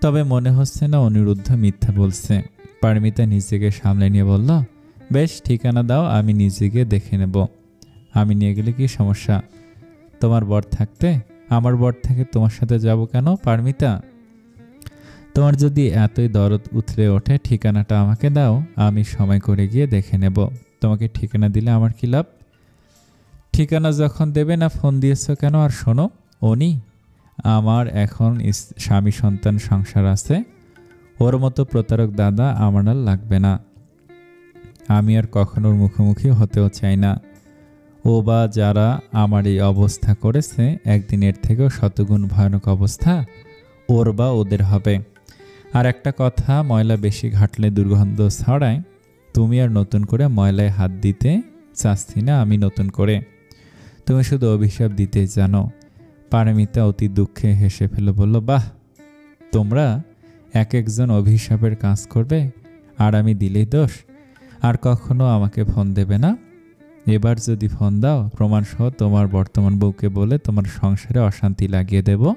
তবে মনে হচ্ছে না অনিরুদ্ধ মিথ্যা বলছে। পারমিতা নিজেকে সামলে নিয়ে বলল, বেশ, ঠিকানা দাও, আমি নিজে গিয়ে দেখে নেব। আমি নিয়ে গেলে কি সমস্যা? তোমার বর থাকতে? আমার বর থেকে তোমার সাথে যাব কেন পারমিতা? তোমার যদি এতই দরদ উথলে ওঠে, ঠিকানাটা আমাকে দাও, আমি সময় করে গিয়ে দেখে নেব। তোমাকে ঠিকানা দিলে আমার কি লাভ? ঠিকানা যখন দেবে না ফোন দিয়েছ কেন? আর শোনো অনি, আমার এখন স্বামী সন্তান সংসার আছে, ওর মতো প্রতারক দাদা আমার আর লাগবে না। আমি আর কখনো ওর মুখোমুখি হতেও চাই না। ও বা যারা আমার এই অবস্থা করেছে, একদিন এর থেকেও শতগুণ ভয়ানক অবস্থা ওর বা ওদের হবে। আর একটা কথা, ময়লা বেশি ঘাটলে দুর্গন্ধ ছড়ায়। তুমি আর নতুন করে ময়লায় হাত দিতে চাচ্ছি না আমি নতুন করে। তুমি শুধু অভিশাপ দিতেই জানো। পারমিতা অতি দুঃখে হেসে ফেলে বলল, বাহ, তোমরা এক একজন অভিশাপের কাজ করবে আর আমি দিলেই দোষ। আর কখনো আমাকে ফোন দেবে না। এবার যদি ফোন দাও, প্রমাণসহ তোমার বর্তমান বউকে বলে তোমার সংসারে অশান্তি লাগিয়ে দেব।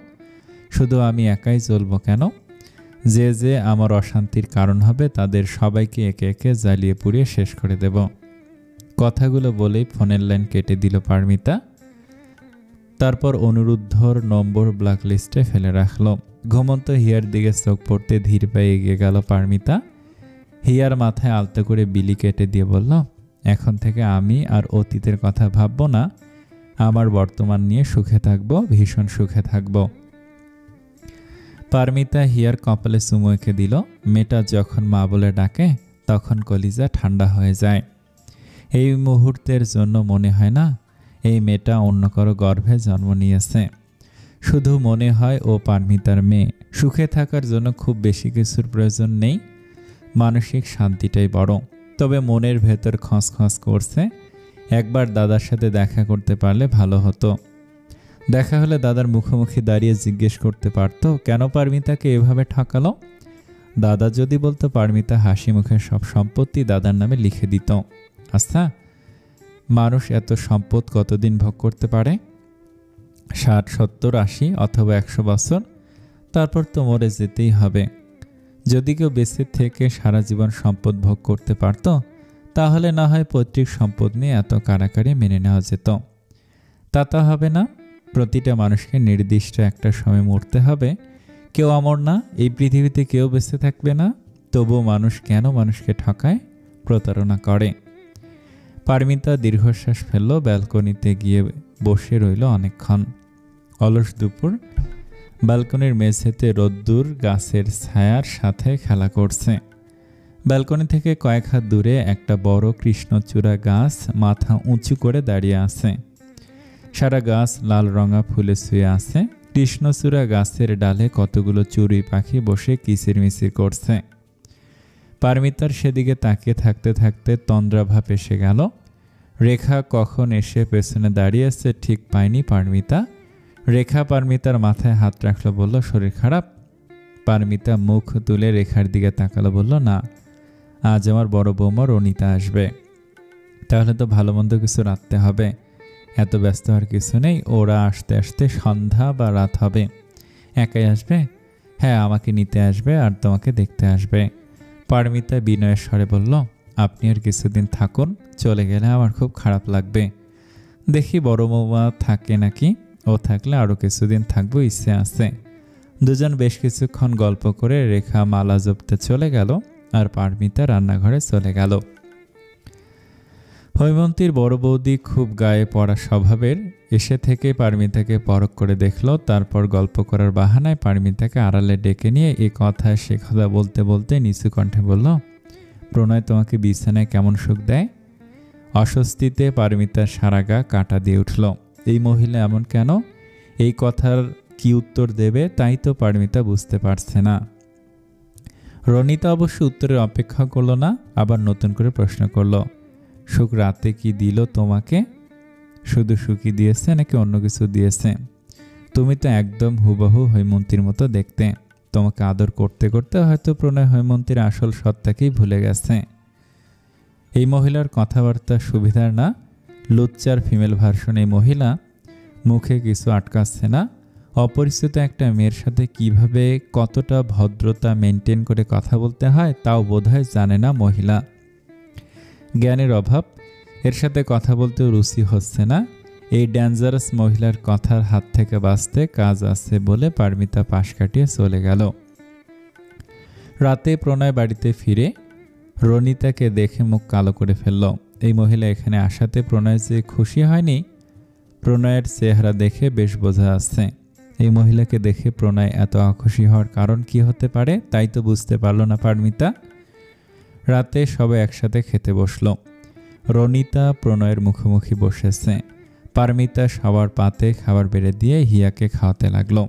শুধু আমি একাই চলবো কেন? যে যে আমার অশান্তির কারণ হবে তাদের সবাইকে একে একে জ্বালিয়ে পুড়িয়ে শেষ করে দেব। কথাগুলো বলেই ফোনের লাইন কেটে দিল পারমিতা। তারপর অনুরুদ্ধর নম্বর ব্ল্যাকলিস্টে ফেলে রাখলো। ঘুমন্ত হিয়ার দিকে চোখ পড়তে ধীর পায়ে এগিয়ে গেল পারমিতা। হিয়ার মাথায় আলতো করে বিলি কেটে দিয়ে বলল, এখন থেকে আমি আর অতীতের কথা ভাববো না, আমার বর্তমান নিয়ে সুখে থাকবো, ভীষণ সুখে থাকবো। পারমিতা হিয়ার কপালে চুমু এঁকে দিল। মেয়েটা যখন মা বলে ডাকে তখন কলিজা ঠান্ডা হয়ে যায়। এই মুহূর্তের জন্য মনে হয় না এই মেয়েটা অন্য কারো গর্ভে জন্ম নিয়েছে। শুধু মনে হয় ও পারমিতার মেয়ে। সুখে থাকার জন্য খুব বেশি কিছুর প্রয়োজন নেই, মানসিক শান্তিটাই বড়। তবে মনের ভেতর খসখস করছে, একবার দাদার সাথে দেখা করতে পারলে ভালো হতো। দেখা হলে দাদার মুখোমুখি দাঁড়িয়ে জিজ্ঞেস করতে পারত, কেন পারমিতাকে এভাবে ঠকালো। দাদা যদি বলতো, পারমিতা হাসি মুখে সব সম্পত্তি দাদার নামে লিখে দিত। আচ্ছা, মানুষ এত সম্পদ কতদিন ভোগ করতে পারে? 60, 70, 80 অথবা 100 বছর, তারপর তো মরে যেতেই হবে। যদি কেউ বেঁচে থেকে সারা জীবন সম্পদ ভোগ করতে পারত, তাহলে না হয় পৈতৃক সম্পদ নিয়ে এত কাড়াকাড়ি মেনে নেওয়া যেত। তা তো হবে না। প্রতিটা মানুষকে নির্দিষ্ট একটা সময় মরতে হবে। কেউ অমর না, এই পৃথিবীতে কেউ বেঁচে থাকবে না। তবুও মানুষ কেন মানুষকে ঠকায়, প্রতারণা করে? পারমিতা দীর্ঘশ্বাস ফেলল। ব্যালকনিতে গিয়ে বসে রইল অনেকক্ষণ। অলস দুপুর। ব্যালকনির মেঝেতে রোদ্দুর গাছের ছায়ার সাথে খেলা করছে। ব্যালকনি থেকে কয়েক হাত দূরে একটা বড় কৃষ্ণচূড়া গাছ মাথা উঁচু করে দাঁড়িয়ে আছে। সারা গাছ লাল রঙা ফুলে ছুঁয়ে আছে। কৃষ্ণচূড়া গাছের ডালে কতগুলো চড়ুই পাখি বসে কিচিরমিচির করছে। পারমিতার সেদিকে তাকিয়ে থাকতে থাকতে তন্দ্রাভাব এসে গেল। রেখা কখন এসে পেছনে দাঁড়িয়েছে ঠিক পায়নি পারমিতা। রেখা পারমিতার মাথায় হাত রাখলো, বলল, শরীর খারাপ? পারমিতা মুখ তুলে রেখার দিকে তাকালো, বলল, না, আজ আমার বড় বৌমা রনিতা আসবে। তাহলে তো ভালো মন্দ কিছু রাঁধতে হবে। এত ব্যস্ত হওয়ার কিছু নেই, ওরা আসতে আসতে সন্ধ্যা বা রাত হবে। একাই আসবে? হ্যাঁ, আমাকে নিতে আসবে আর তোমাকে দেখতে আসবে। পারমিতা বিনয়ের স্বরে বলল, আপনি আর কিছুদিন থাকুন, চলে গেলে আমার খুব খারাপ লাগবে। দেখি বড় বৌমা থাকে নাকি। ও থাকলে আরও কিছুদিন থাকবো, ইচ্ছে আছে। দুজন বেশ কিছুক্ষণ গল্প করে রেখা মালা জপতে চলে গেল আর পারমিতা রান্নাঘরে চলে গেল। হৈমন্তীর বড় বৌদি খুব গায়ে পড়া স্বভাবের। এসে থেকে পারমিতাকে পরখ করে দেখল। তারপর গল্প করার বাহানায় পারমিতাকে আড়ালে ডেকে নিয়ে এ কথা সে কথা বলতে বলতে নিচু কণ্ঠে বলল, প্রণয় তোমাকে বিছানায় কেমন সুখ দেয়? অস্বস্তিতে পারমিতার সারা গা কাঁটা দিয়ে উঠল। এই মহিলা এমন কেন? এই কথার কি উত্তর দেবে তাই তো পারমিতা বুঝতে পারছে না। রনিতা অবশ্য উত্তরের অপেক্ষা করল না, আবার নতুন করে প্রশ্ন করল, সুখ রাতে কি দিল তোমাকে? শুধু সুখই দিয়েছে নাকি অন্য কিছু দিয়েছে? তুমি তো একদম হুবহু হৈমন্তীর মতো দেখতে। তোমাকে আদর করতে করতে হয়তো প্রণয় হৈমন্তীর আসল সত্তাকেই ভুলে গেছে। এই মহিলার কথাবার্তা সুবিধার না, লুচ্চার ফিমেল ভার্সন। এই মহিলা মুখে কিছু আটকাচ্ছে না। অপরিচিত একটা মেয়ের সাথে কিভাবে কতটা ভদ্রতা মেনটেন করে কথা বলতে হয় তাও বোধহয় জানে না মহিলা। জ্ঞানের অভাব। এর সাথে কথা বলতেও রুচি হচ্ছে না। এই ডেঞ্জারাস মহিলার কথার হাত থেকে বাঁচতে কাজ আছে বলে পারমিতা পাশ কাটিয়ে চলে গেল। রাতে প্রণয় বাড়িতে ফিরে রনিতাকে দেখে মুখ কালো করে ফেলল। এই মহিলা এখানে আসাতে প্রণয় যে খুশি হয়নি, প্রণয়ের চেহারা দেখে বেশ বোঝা যাচ্ছে। এই মহিলাকে দেখে প্রণয় এত অখুশি হওয়ার কারণ কি হতে পারে তাই তো বুঝতে পারল না পারমিতা। রাতে সবাই একসাথে খেতে বসলো। রনিতা প্রণয়ের মুখোমুখি বসেছে। পারমিতা সবার পাতে খাবার বেড়ে দিয়ে হিয়াকে খাওয়াতে লাগলো।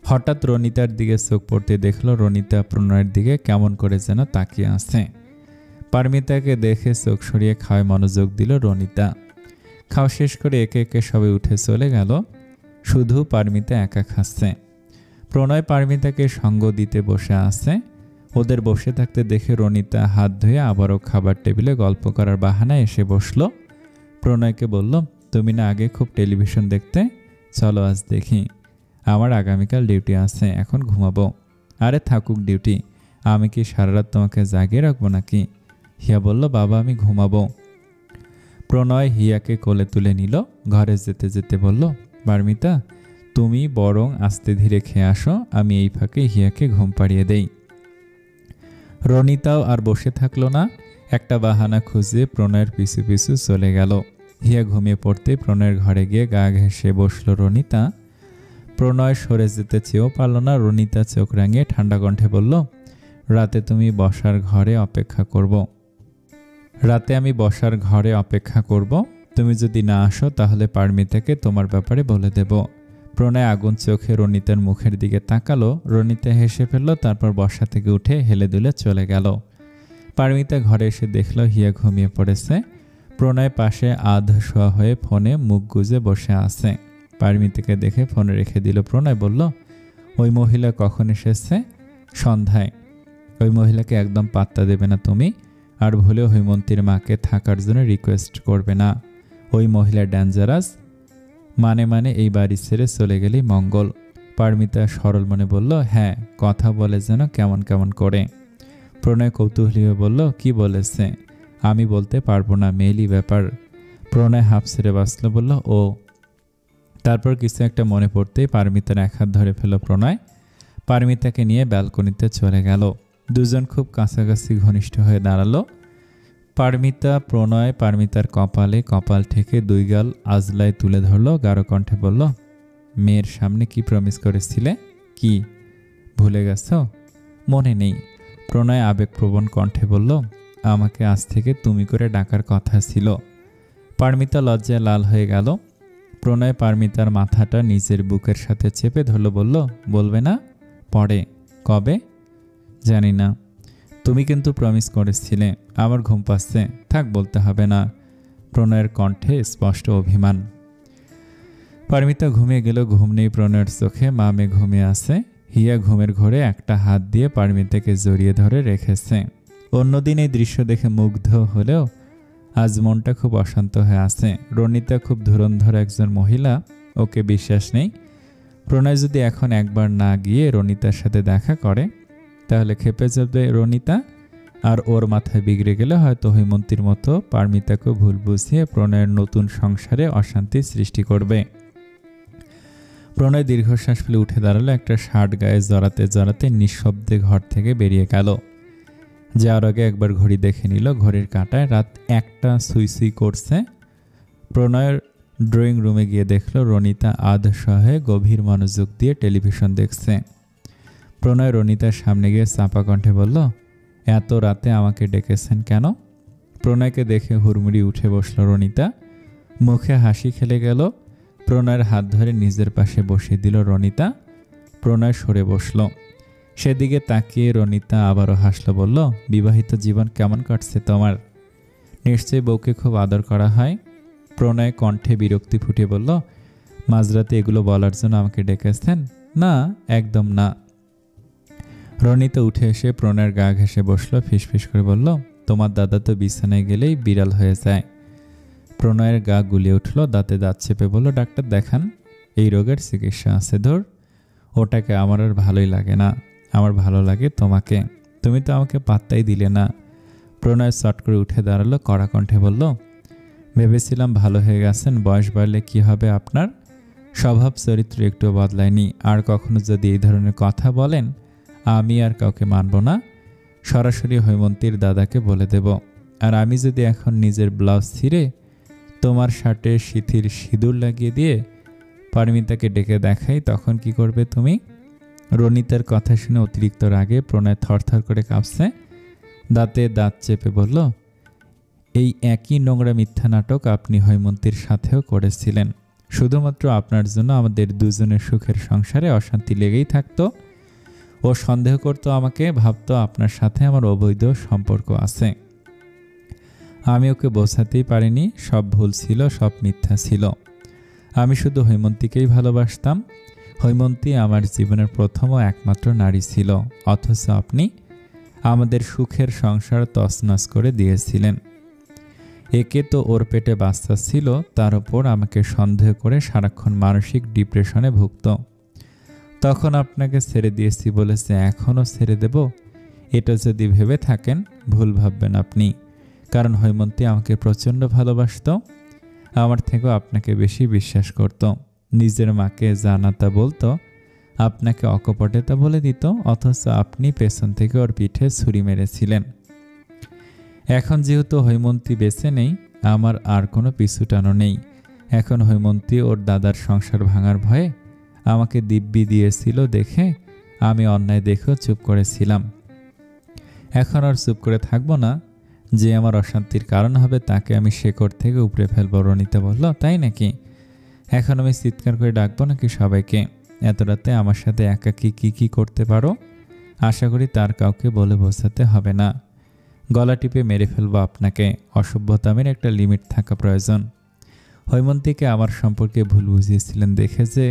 হঠাৎ রনিতার দিকে চোখ পড়তে দেখলো রনিতা প্রণয়ের দিকে কেমন করে যেন তাকিয়ে আছে। পারমিতাকে দেখে চোখ সরিয়ে খাওয়ায় মনোযোগ দিল রনিতা। খাওয়া শেষ করে একে একে সবাই উঠে চলে গেল, শুধু পারমিতা একা খাচ্ছে। প্রণয় পারমিতাকে সঙ্গ দিতে বসে আছে। ওদের বসে থাকতে দেখে রনিতা হাত ধুয়ে আবারও খাবার টেবিলে গল্প করার বাহানায় এসে বসলো। প্রণয়কে বলল, তুমি না আগে খুব টেলিভিশন দেখতে, চলো আজ দেখি। আমার আগামীকাল ডিউটি আছে, এখন ঘুমাবো। আরে থাকুক ডিউটি, আমি কি সারা রাত তোমাকে জাগিয়ে রাখবো নাকি? হিয়া বলল, বাবা আমি ঘুমাবো। প্রণয় হিয়াকে কোলে তুলে নিল। ঘরে যেতে যেতে বলল, পারমিতা তুমি বরং আস্তে ধীরে খেয়ে আসো, আমি এই ফাঁকে হিয়াকে ঘুম পাড়িয়ে দেই। রনিতাও আর বসে থাকলো না, একটা বাহানা খুঁজে প্রণয়ের পিছু পিছু চলে গেল। হিয়া ঘুমিয়ে পড়তে প্রণয়ের ঘরে গিয়ে গা ঘেঁষে বসলো রনিতা। প্রণয় সরে যেতে চেয়েও পারল না। রনিতা চোখ রাঙিয়ে ঠান্ডা কণ্ঠে বলল, রাতে তুমি বসার ঘরে অপেক্ষা করব। রাতে আমি বসার ঘরে অপেক্ষা করব, তুমি যদি না আসো তাহলে পারমিতাকে তোমার ব্যাপারে বলে দেব। প্রণয় আগুন চোখে রনিতার মুখের দিকে তাকালো। রনিতা হেসে ফেলল, তারপর বসা থেকে উঠে হেলে দুলে চলে গেল। পারমিতা ঘরে এসে দেখল হিয়া ঘুমিয়ে পড়েছে। প্রণয় পাশে আধ শোয়া হয়ে ফোনে মুখ গুজে বসে আছে। পারমিতাকে দেখে ফোনে রেখে দিল। প্রণয় বলল, ওই মহিলা কখন এসেছে? সন্ধ্যায়। ওই মহিলাকে একদম পাত্তা দেবে না তুমি, আর ভুলেও হৈমন্তীর মাকে থাকার জন্য রিকোয়েস্ট করবে না। ওই মহিলা ডেঞ্জারাস, মানে এই বাড়ি ছেড়ে চলে গেলেই মঙ্গল। পারমিতা সরল মনে বলল, হ্যাঁ, কথা বলে যেন কেমন কেমন করে। প্রণয় কৌতূহলী হয়ে বলল, কি বলেছে? আমি বলতে পারবো না, মেইলি ব্যাপার। প্রণয় হাফ ছেড়ে বাঁচল, বলল, ও। তারপর কিছু একটা মনে পড়তেই পারমিতার এক হাত ধরে ফেল প্রণয়। পারমিতাকে নিয়ে ব্যালকনিতে চলে গেল। দুজন খুব কাছাকাছি ঘনিষ্ঠ হয়ে দাঁড়ালো। পারমিতার কপালে কপাল ঠেকে দুই গাল আজলায় তুলে ধরলো। গাঢ় কণ্ঠে বলল, মেয়ের সামনে কি প্রমিস করেছিলে? কি ভুলে গেছ? মনে নেই। প্রণয় আবেগপ্রবণ কণ্ঠে বলল, আমাকে আজ থেকে তুমি করে ডাকার কথা ছিল। পারমিতা লজ্জায় লাল হয়ে গেল। প্রণয় পারমিতার মাথাটা নিজের বুকের সাথে চেপে ধরল, বলল, বলবে না? পরে। কবে? জানি না। তুমি কিন্তু প্রমিস করেছিলে। আমার ঘুম পাচ্ছে, থাক, বলতে হবে না। প্রণয়ের কণ্ঠে স্পষ্ট অভিমান। পারমিতা ঘুমিয়ে গেল। ঘুম নেই প্রণয়ের চোখে। মামে ঘুমিয়ে আছে। হিয়া ঘুমের ঘোরে একটা হাত দিয়ে পারমিতাকে জড়িয়ে ধরে রেখেছে। অন্যদিন এই দৃশ্য দেখে মুগ্ধ হলেও আজ মনটা খুব অশান্ত হয়ে আছে। রনিতা খুব ধুরন্ধর একজন মহিলা, ওকে বিশ্বাস নেই। প্রণয় যদি এখন একবার না গিয়ে রনিতার সাথে দেখা করে তাহলে খেপে যাবে রনিতা, আর ওর মাথায় বিগড়ে গেলে হয়তো হৈমন্তীর মতো পারমিতাকে ভুল বুঝিয়ে প্রণয়ের নতুন সংসারে অশান্তি সৃষ্টি করবে। প্রণয় দীর্ঘশ্বাস ফেলে উঠে দাঁড়ালো। একটা শার্ট গায়ে জড়াতে জড়াতে নিঃশব্দে ঘর থেকে বেরিয়ে গেল। যাওয়ার আগে একবার ঘড়ি দেখে নিল। ঘড়ির কাঁটায় রাত 1টা সুই সুই করছে। প্রণয়ের ড্রয়িং রুমে গিয়ে দেখল রনিতা আধ সহে গভীর মনোযোগ দিয়ে টেলিভিশন দেখছে। প্রণয় রনিতার সামনে গিয়ে চাপা কণ্ঠে বলল, এত রাতে আমাকে ডেকেছেন কেন? প্রণয়কে দেখে হুড়মুড়ি উঠে বসল রনিতা। মুখে হাসি খেলে গেল। প্রণয়ের হাত ধরে নিজের পাশে বসিয়ে দিল রনিতা। প্রণয় সরে বসল। সেদিকে তাকিয়ে রনিতা আবারও হাসল, বলল, বিবাহিত জীবন কেমন কাটছে তোমার? নিশ্চয়ই বউকে খুব আদর করা হয়। প্রণয় কণ্ঠে বিরক্তি ফুটিয়ে বলল, মাঝরাতে এগুলো বলার জন্য আমাকে ডেকেছেন? না, একদম না। রনিতা উঠে এসে প্রণয়ের গা ঘেঁষে বসল। ফিসফিস করে বলল, তোমার দাদা তো বিছানায় গেলেই বিড়াল হয়ে যায়। প্রণয়ের গা গুলিয়ে উঠল। দাঁতে দাঁত চেপে বলল, ডাক্তার দেখান, এই রোগের চিকিৎসা আছে। ধর, ওটাকে আমার আর ভালোই লাগে না। আমার ভালো লাগে তোমাকে। তুমি তো আমাকে পাত্তাই দিলে না। প্রণয় চট করে উঠে দাঁড়ালো। কড়া কণ্ঠে বলল, ভেবেছিলাম ভালো হয়ে গেছেন, বয়স বাড়লে কি হবে আপনার? স্বভাব চরিত্র একটু বদলায়নি। আর কখনো যদি এই ধরনের কথা বলেন আমি আর কাউকে মানব না। সরাসরি হৈমন্তীর দাদাকে বলে দেব। আর আমি যদি এখন নিজের ব্লাউজ ছিঁড়ে তোমার শার্টে শিথির সিঁদুর লাগিয়ে দিয়ে পারমিতাকে ডেকে দেখাই, তখন কি করবে তুমি? রনিতার কথা শুনে অতিরিক্ত রাগে প্রণয় থরথর করে কাঁপছে। দাঁতে দাঁত চেপে বলল, এই একই নোংরা মিথ্যা নাটক আপনি হৈমন্তীর সাথেও করেছিলেন। শুধুমাত্র আপনার জন্য আমাদের দুজনের সুখের সংসারে অশান্তি লেগেই থাকতো। ও সন্দেহ করতো আমাকে, ভাবতো আপনার সাথে আমার অবৈধ সম্পর্ক আছে। আমি ওকে বোঝাতেই পারিনি, সব ভুল ছিল, সব মিথ্যা ছিল। আমি শুধু হৈমন্তীকেই ভালোবাসতাম। হৈমন্তী আমার জীবনের প্রথম ও একমাত্র নারী ছিল, অথচ আপনি আমাদের সুখের সংসার তছনছ করে দিয়েছিলেন। একে তো ওর পেটে বাচ্চা ছিল, তার উপর আমাকে সন্দেহ করে সারাক্ষণ মানসিক ডিপ্রেশনে ভুগত। তখন আপনাকে ছেড়ে দিয়েছি বলেছে, এখনও ছেড়ে দেব? এটা যদি ভেবে থাকেন ভুল ভাববেন আপনি, কারণ হৈমন্তী আমাকে প্রচণ্ড ভালোবাসত। আমার থেকেও আপনাকে বেশি বিশ্বাস করত। নিজের মাকে জানা তা বলতো, আপনাকে অকপটে তা বলে দিত, অথচ আপনি পেছন থেকে ওর পিঠে ছুরি মেরেছিলেন। এখন যেহেতু হৈমন্তী বেঁচে নেই, আমার আর কোনো পিছুটানো নেই। এখন হৈমন্তী ওর দাদার সংসার ভাঙার ভয়ে আমাকে দিব্যি দিয়েছিল দেখে আমি অন্যায় দেখেও চুপ করেছিলাম। এখন আর চুপ করে থাকবো না। যে আমার অশান্তির কারণ হবে তাকে আমি শেকড় থেকে উপড়ে ফেলবো। রনিতা বলল, তাই নাকি? এখন আমি চিৎকার করে ডাকবো নাকি সবাইকে? এত রাতে আমার সাথে একাকী কি করতে পারো? আশা করি তার কাউকে বলে বোঝাতে হবে না। গলা টিপে মেরে ফেলবো আপনাকে। অসভ্যতামের একটা লিমিট থাকা প্রয়োজন। হৈমন্তীকে আমার সম্পর্কে ভুল বুঝিয়েছিলেন দেখে যে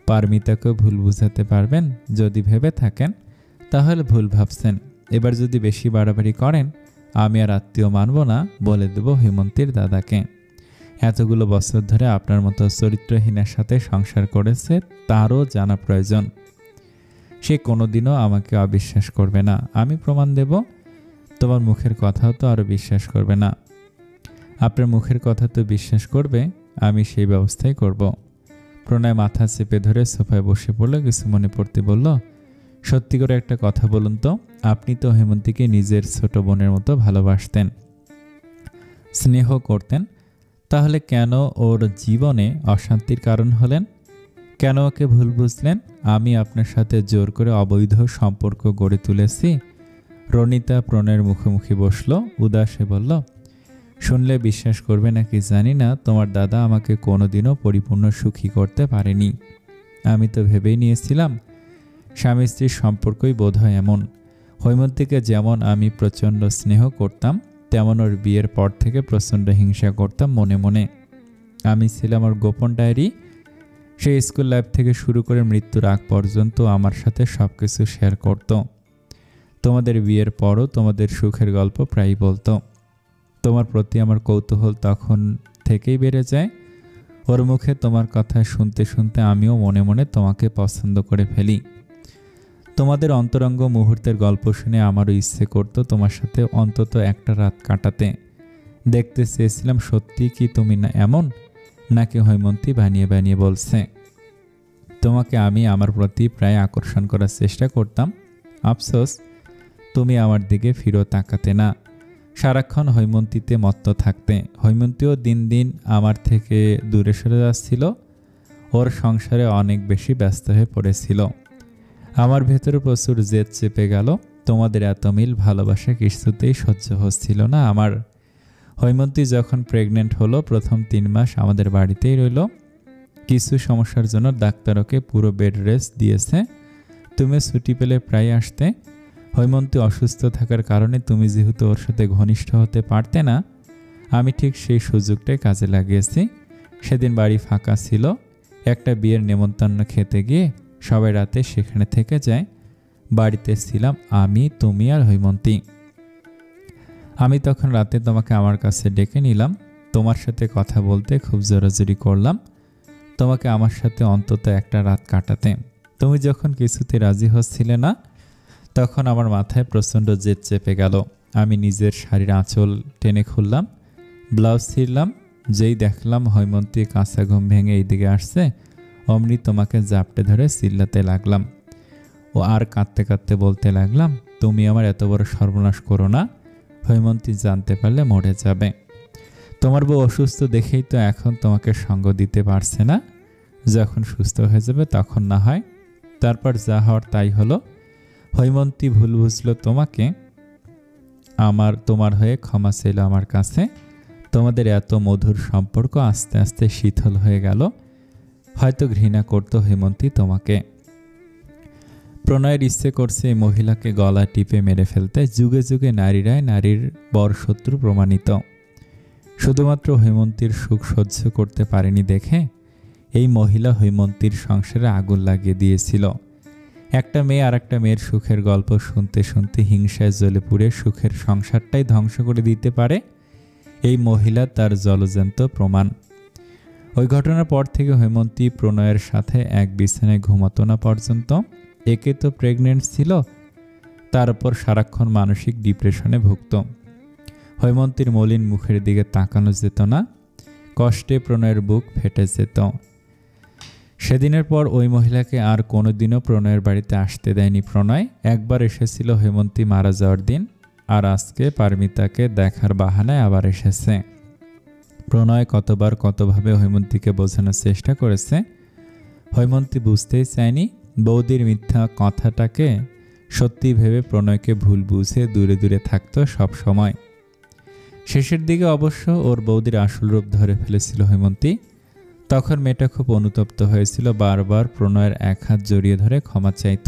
পারমিতাকেও ভুল বুঝাতে পারবেন যদি ভেবে থাকেন, তাহলে ভুল ভাবছেন। এবার যদি বেশি বাড়াবাড়ি করেন, আমি আর আত্মীয় মানব না, বলে দেব হৈমন্তীর দাদাকে। এতগুলো বছর ধরে আপনার মতো চরিত্রহীনের সাথে সংসার করেছে, তারও জানা প্রয়োজন। সে কোনোদিনও আমাকে অবিশ্বাস করবে না। আমি প্রমাণ দেব। তোমার মুখের কথাও তো আরও বিশ্বাস করবে না। আপনার মুখের কথা তো বিশ্বাস করবে, আমি সেই ব্যবস্থাই করব। প্রণয় মাথা চেপে ধরে সোফায় বসে পড়ল। কিছু মনে পড়তে বলল, সত্যি করে একটা কথা বলুন তো, আপনি তো হেমন্তীকে নিজের ছোট বোনের মতো ভালোবাসতেন, স্নেহ করতেন, তাহলে কেন ওর জীবনে অশান্তির কারণ হলেন? কেন ওকে ভুল বুঝলেন? আমি আপনার সাথে জোর করে অবৈধ সম্পর্ক গড়ে তুলেছি। রনিতা প্রণয়ের মুখোমুখি বসল, উদাসে বলল, শুনলে বিশ্বাস করবে নাকি জানি না, তোমার দাদা আমাকে কোনোদিনও পরিপূর্ণ সুখী করতে পারেনি। আমি তো ভেবেই নিয়েছিলাম স্বামী স্ত্রীর সম্পর্কই বোধহয় এমন। হৈমন্তীকে যেমন আমি প্রচণ্ড স্নেহ করতাম, তেমন ওর বিয়ের পর থেকে প্রচণ্ড হিংসা করতাম মনে মনে। আমি ছিলাম ওর গোপন ডায়েরি। সেই স্কুল লাইফ থেকে শুরু করে মৃত্যুর আগ পর্যন্ত আমার সাথে সব কিছু শেয়ার করত। তোমাদের বিয়ের পরও তোমাদের সুখের গল্প প্রায়ই বলতো। তোমার প্রতি আমার কৌতূহল তখন থেকেই বেড়ে যায়। ওর মুখে তোমার কথা শুনতে শুনতে আমিও মনে মনে তোমাকে পছন্দ করে ফেলি। তোমাদের অন্তরঙ্গ মুহূর্তের গল্প শুনে আমারও ইচ্ছে করতো তোমার সাথে অন্তত একটা রাত কাটাতে। দেখতে চেয়েছিলাম সত্যি কি তুমি না এমন, নাকি হৈমন্তী বানিয়ে বানিয়ে বলছে। তোমাকে আমি আমার প্রতি প্রায় আকর্ষণ করার চেষ্টা করতাম। আফসোস তুমি আমার দিকে ফিরে তাকাতে না, সারাক্ষণ হৈমন্তীতে মত্ত থাকতে। হৈমন্তীও দিন দিন আমার থেকে দূরে সরে যাচ্ছিল, ওর সংসারে অনেক বেশি ব্যস্ত হয়ে পড়েছিল। আমার ভেতরে প্রচুর জেদ চেপে গেল। তোমাদের এত মিল ভালোবাসা কিছুতেই সহ্য হচ্ছিল না আমার। হৈমন্তী যখন প্রেগনেন্ট হলো, প্রথম 3 মাস আমাদের বাড়িতেই রইল। কিছু সমস্যার জন্য ডাক্তার ওকে পুরো বেড রেস্ট দিয়েছে। তুমি ছুটি পেলে প্রায় আসতে। হৈমন্তী অসুস্থ থাকার কারণে তুমি যেহেতু ওর সাথে ঘনিষ্ঠ হতে পারতে না, আমি ঠিক সেই সুযোগটাই কাজে লাগিয়েছি। সেদিন বাড়ি ফাঁকা ছিল। একটা বিয়ের নেমন্তন্ন খেতে গিয়ে সবাই রাতে সেখানে থেকে যায়। বাড়িতে ছিলাম আমি, তুমি আর হৈমন্তী। আমি তখন রাতে তোমাকে আমার কাছে ডেকে নিলাম। তোমার সাথে কথা বলতে খুব জোরাজুরি করলাম, তোমাকে আমার সাথে অন্তত একটা রাত কাটাতে। তুমি যখন কিছুতে রাজি হচ্ছিলে না, তখন আমার মাথায় প্রচণ্ড জেদ চেপে গেল। আমি নিজের শাড়ির আঁচল টেনে খুললাম, ব্লাউজ ছিঁড়লাম। যেই দেখলাম হৈমন্তী কাঁচা ঘুম ভেঙে এইদিকে আসছে, অমনি তোমাকে জাপটে ধরে চিল্লাতে লাগলাম। ও আর কাঁদতে কাঁদতে বলতে লাগলাম, তুমি আমার এত বড় সর্বনাশ করো না, হৈমন্তী জানতে পারলে মরে যাবে। তোমার বউ অসুস্থ দেখেই তো এখন তোমাকে সঙ্গ দিতে পারছে না। যখন সুস্থ হয়ে যাবে তখন না হয়। তারপর যা হওয়ার তাই হলো। হৈমন্তী ভুল বুঝলো তোমাকে, তোমার হয়ে ক্ষমা চাইল আমার কাছে। তোমাদের এত মধুর সম্পর্ক আস্তে আস্তে শীতল হয়ে গেল। হয়তো ঘৃণা করতো হৈমন্তী তোমাকে। প্রণয়ের ইচ্ছে করছে এই মহিলাকে গলা টিপে মেরে ফেলতে। যুগে যুগে নারীরাই নারীর বড় শত্রু প্রমাণিত। শুধুমাত্র হৈমন্তীর সুখ সহ্য করতে পারেনি দেখে এই মহিলা হৈমন্তীর সংসারে আগুন লাগিয়ে দিয়েছিল। একটা মেয়ে আর একটা মেয়ের সুখের গল্প শুনতে শুনতে হিংসায় জ্বলে পুড়ে সুখের সংসারটাই ধ্বংস করে দিতে পারে এই মহিলা তার জলজ্যান্ত প্রমাণ। ওই ঘটনার পর থেকে হৈমন্তী প্রণয়ের সাথে এক বিছানায় ঘুমাতো না পর্যন্ত। একে তো প্রেগনেন্ট ছিল, তার উপর সারাক্ষণ মানসিক ডিপ্রেশনে ভুগত। হৈমন্তীর মলিন মুখের দিকে তাকানো যেত না। কষ্টে প্রণয়ের বুক ফেটে যেত। সেদিনের পর ওই মহিলাকে আর কোনোদিনও প্রণয়ের বাড়িতে আসতে দেয়নি প্রণয়। একবার এসেছিল হৈমন্তী মারা যাওয়ার দিন, আর আজকে পারমিতাকে দেখার বাহানায় আবার এসেছে। প্রণয় কতবার কতভাবে হৈমন্তীকে বোঝানোর চেষ্টা করেছে। হৈমন্তী বুঝতেই চায়নি। বৌদির মিথ্যা কথাটাকে সত্যি ভেবে প্রণয়কে ভুল বুঝে দূরে দূরে থাকতো সব সময়। শেষের দিকে অবশ্য ওর বৌদির আসল রূপ ধরে ফেলেছিল হৈমন্তী। তখন মেয়েটা খুব অনুতপ্ত হয়েছিল। বারবার প্রণয়ের এক হাত জড়িয়ে ধরে ক্ষমা চাইত,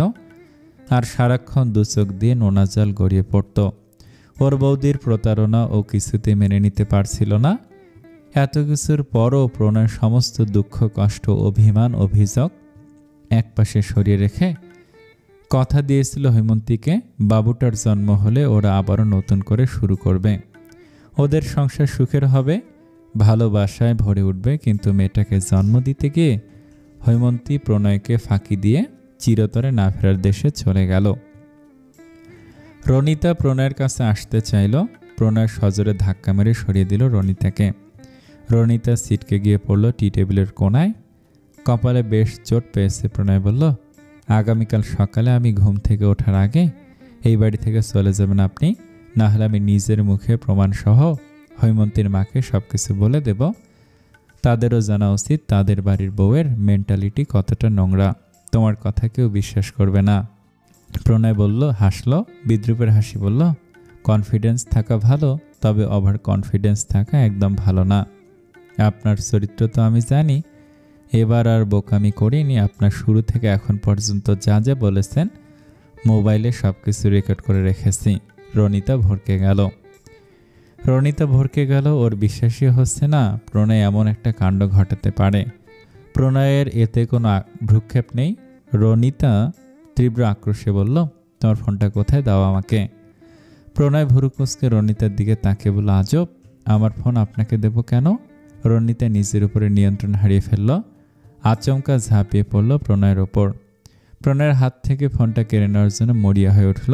আর সারাক্ষণ দু চোখ দিয়ে নোনা জল গড়িয়ে পড়ত। ওর বৌদির প্রতারণা ও কিছুতে মেনে নিতে পারছিল না। এত কিছুর পরও প্রণয়ের সমস্ত দুঃখ কষ্ট অভিমান অভিযোগ একপাশে সরিয়ে রেখে কথা দিয়েছিল হৈমন্তীকে, বাবুটার জন্ম হলে ওরা আবারও নতুন করে শুরু করবে। ওদের সংসার সুখের হবে, ভালোবাসায় ভরে উঠবে। কিন্তু মেয়েটাকে জন্ম দিতে গিয়ে হৈমন্তী প্রণয়কে ফাঁকি দিয়ে চিরতরে না ফেরার দেশে চলে গেল। রনিতা প্রণয়ের কাছে আসতে চাইল। প্রণয় সজোরে ধাক্কা মেরে সরিয়ে দিল রনিতাকে। রনিতা সিটকে গিয়ে পড়ল টি টেবিলের কোনায়। কপালে বেশ চোট পেয়েছে। প্রণয় বলল, আগামীকাল সকালে আমি ঘুম থেকে ওঠার আগে এই বাড়ি থেকে চলে যাবেন আপনি, না হলে আমি নিজের মুখে প্রমাণসহ হৈমন্তীর মাকে সবকিছু বলে দেব। তাদেরও জানা উচিত তাদের বাড়ির বউয়ের মেন্টালিটি কতটা নোংরা। তোমার কথা কেউ বিশ্বাস করবে না। প্রণয় বলল, হাসলো, বিদ্রুপের হাসি বলল, কনফিডেন্স থাকা ভালো, তবে ওভার কনফিডেন্স থাকা একদম ভালো না। আপনার চরিত্র তো আমি জানি, এবার আর বোকামি করিনি। আপনার শুরু থেকে এখন পর্যন্ত যা যা বলেছেন মোবাইলে সব কিছু রেকর্ড করে রেখেছি। রনিতা ভরকে গেল। ওর বিশ্বাসই হচ্ছে না প্রণয় এমন একটা কাণ্ড ঘটাতে পারে। প্রণয়ের এতে কোনো ভ্রুক্ষেপ নেই। রনিতা তীব্র আক্রোশে বলল, তোমার ফোনটা কোথায়, দাও আমাকে। প্রণয় ভুরুকুঁচকে রনিতার দিকে তাকিয়ে বলল, আজব, আমার ফোন আপনাকে দেব কেন? রনিতা নিজের উপরে নিয়ন্ত্রণ হারিয়ে ফেলল। আচমকা ঝাঁপিয়ে পড়ল প্রণয়ের ওপর। প্রণয়ের হাত থেকে ফোনটা কেড়ে নেওয়ার জন্য মরিয়া হয়ে উঠল।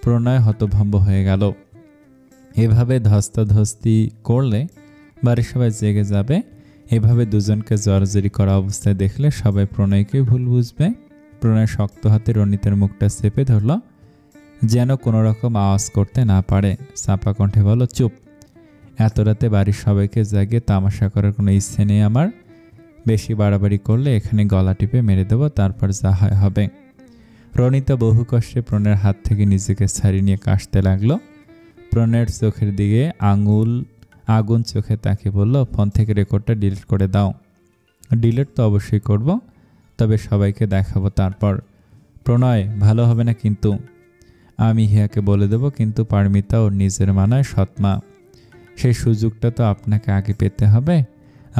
প্রণয় হতভম্ব হয়ে গেল। এভাবে ধস্তাধস্তি করলে বাড়ির সবাই জেগে যাবে। এভাবে দুজনকে জড়জড়ি করা অবস্থায় দেখলে সবাই প্রণয়কে ভুল বুঝবে। প্রণয় শক্ত হাতে রনিতার মুখটা চেপে ধরল, যেন কোনো রকম আওয়াজ করতে না পারে। চাপা কণ্ঠে বলল, চুপ, এত রাতে বাড়ির সবাইকে জাগিয়ে তামাশা করার কোনো ইচ্ছে নেই আমার। বেশি বাড়াবাড়ি করলে এখানে গলা টিপে মেরে দেবো, তারপর যা হয় হবে। রনিতা বহু কষ্টে প্রণয়ের হাত থেকে নিজেকে ছাড়িয়ে নিয়ে কাশতে লাগলো। প্রণয়ের চোখের দিকে আগুন চোখে তাকিয়ে বলল, ফোন থেকে রেকর্ডটা ডিলিট করে দাও। ডিলিট তো অবশ্যই করব, তবে সবাইকে দেখাবো তারপর। প্রণয়, ভালো হবে না কিন্তু। আমি হিয়াকে বলে দেব, কিন্তু পারমিতা ওর নিজের মানায় সৎমা। সেই সুযোগটা তো আপনাকে আগে পেতে হবে।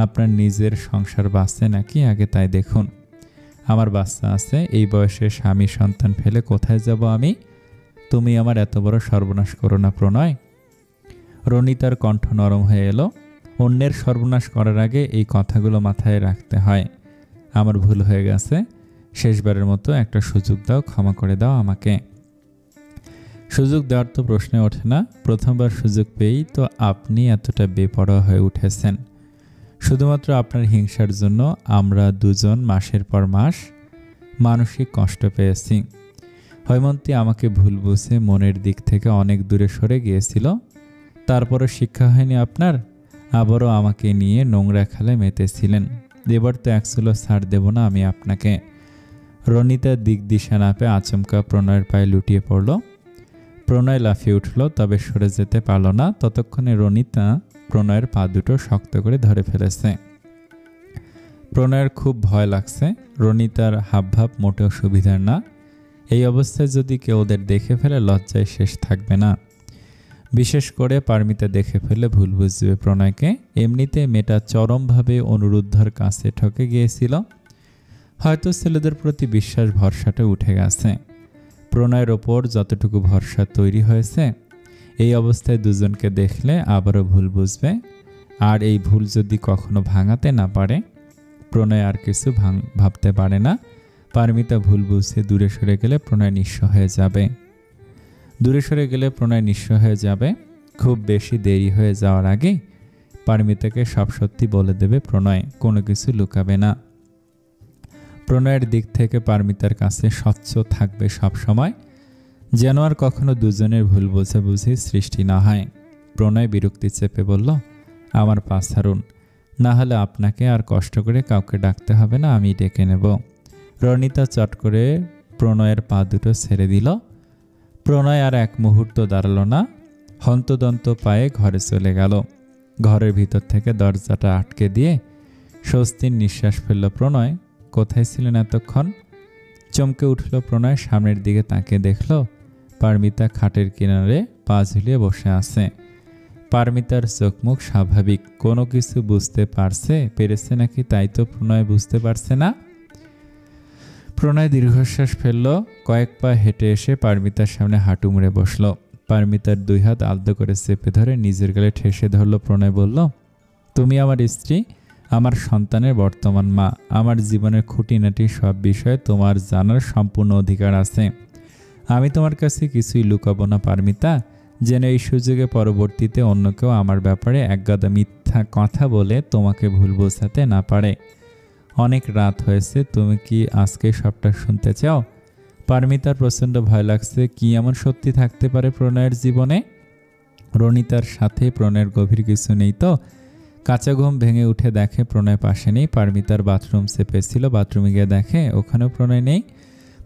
আপনার নিজের সংসার বাঁচছে নাকি আগে তাই দেখুন। আমার বাচ্চা আছে, এই বয়সে স্বামী সন্তান ফেলে কোথায় যাব আমি? তুমি আমার এত বড় সর্বনাশ করো না প্রণয়। রনিতার কণ্ঠ নরম হয়ে এলো। অন্যের সর্বনাশ করার আগে এই কথাগুলো মাথায় রাখতে হয়। আমার ভুল হয়ে গেছে, শেষবারের মতো একটা সুযোগ দাও, ক্ষমা করে দাও আমাকে। সুযোগ দেওয়ার তো প্রশ্নে ওঠে না। প্রথমবার সুযোগ পেয়েই তো আপনি এতটা বেপরোয়া হয়ে উঠেছেন। শুধুমাত্র আপনার হিংসার জন্য আমরা দুজন মাসের পর মাস মানসিক কষ্ট পেয়েছি। হৈমন্তী আমাকে ভুল বুঝে মনের দিক থেকে অনেক দূরে সরে গিয়েছিল। তারপরও শিক্ষা হয়নি আপনার? আবারও আমাকে নিয়ে নোংরা খেলায় মেতেছিলেন। এবার তো এক চুলো ছাড় দেব না আমি আপনাকে। রনিতার দিক দিশা না পেয়ে আচমকা প্রণয়ের পায়ে লুটিয়ে পড়ল। প্রণয় লাফিয়ে উঠল, তবে সরে যেতে পারল না। ততক্ষণে রনিতা প্রণয়ের পা দুটো শক্ত করে ধরে ফেলেছে। প্রণয়ের খুব ভয় লাগছে। রনিতার হাবভাব মোটেও সুবিধার না। এই অবস্থায় যদি কেউ ওদের দেখে ফেলে লজ্জায় শেষ থাকবে না। বিশেষ করে পারমিতা দেখে ফেলে ভুল বুঝবে প্রণয়কে। এমনিতে মেয়েটা চরমভাবে অনুরুদ্ধর কাছে ঠকে গিয়েছিল। হয়তো ছেলেদের প্রতি বিশ্বাস ভরসাটা উঠে গেছে। প্রণয়ের ওপর যতটুকু ভরসা তৈরি হয়েছে, এই অবস্থায় দুজনকে দেখলে আবারও ভুল বুঝবে। আর এই ভুল যদি কখনো ভাঙাতে না পারে, প্রণয় আর কিছু ভাবতে পারে না। পারমিতা ভুল বুঝে দূরে সরে গেলে প্রণয় নিঃস্ব হয়ে যাবে। খুব বেশি দেরি হয়ে যাওয়ার আগেই পারমিতাকে সব সত্যি বলে দেবে প্রণয়, কোনো কিছু লুকাবে না। প্রণয়ের দিক থেকে পারমিতার কাছে স্বচ্ছ থাকবে সব সময়, যেন আর কখনো দুজনের ভুল বোঝাবুঝি সৃষ্টি না হয়। প্রণয় বিরক্তি চেপে বলল, আমার পা ছাড়ুন, না হলে আপনাকে আর কষ্ট করে কাউকে ডাকতে হবে না, আমি ডেকে নেব। রনিতা চট করে প্রণয়ের পা দুটো ছেড়ে দিল। প্রণয় আর এক মুহূর্ত দাঁড়ালো না, হন্তদন্ত পায়ে ঘরে চলে গেল। ঘরের ভিতর থেকে দরজাটা আটকে দিয়ে স্বস্তির নিঃশ্বাস ফেলল প্রণয়। কোথায় ছিলেন এতক্ষণ? চমকে উঠল প্রণয়, সামনের দিকে তাকিয়ে দেখল পারমিতা খাটের কিনারে পা ঝুলিয়ে বসে আছে। পারমিতার চোখ মুখ স্বাভাবিক, কোনো কিছু বুঝতে পেরেছে নাকি তাই তো প্রণয় বুঝতে পারছে না। প্রণয় দীর্ঘশ্বাস ফেলল, কয়েক পা হেঁটে এসে পারমিতার সামনে হাঁটু মুড়ে বসল। পারমিতার দুই হাত আলতো করে চেপে ধরে নিজের গালে ঠেসে ধরল। প্রণয় বলল, তুমি আমার স্ত্রী, আমার সন্তানের বর্তমান মা। আমার জীবনের খুঁটিনাটি সব বিষয়ে তোমার জানার সম্পূর্ণ অধিকার আছে। আমি তোমার কাছে কিছুই লুকাবো না পারমিতা, যেন এই সুযোগে পরবর্তীতে অন্য কেউ আমার ব্যাপারে একগাদা মিথ্যা কথা বলে তোমাকে ভুল বোঝাতে না পারে। অনেক রাত হয়েছে, তুমি কি আজকে সবটা শুনতে চাও? পারমিতার প্রচণ্ড ভয় লাগছে। কি এমন সত্যি থাকতে পারে প্রণয়ের জীবনে? রনিতার সাথে প্রণয়ের গভীর কিছু নেই তো? কাঁচা ঘুম ভেঙে উঠে দেখে প্রণয় পাশে নেই। পারমিতার বাথরুম চেপেছিল, বাথরুমে গিয়ে দেখে ওখানেও প্রণয় নেই।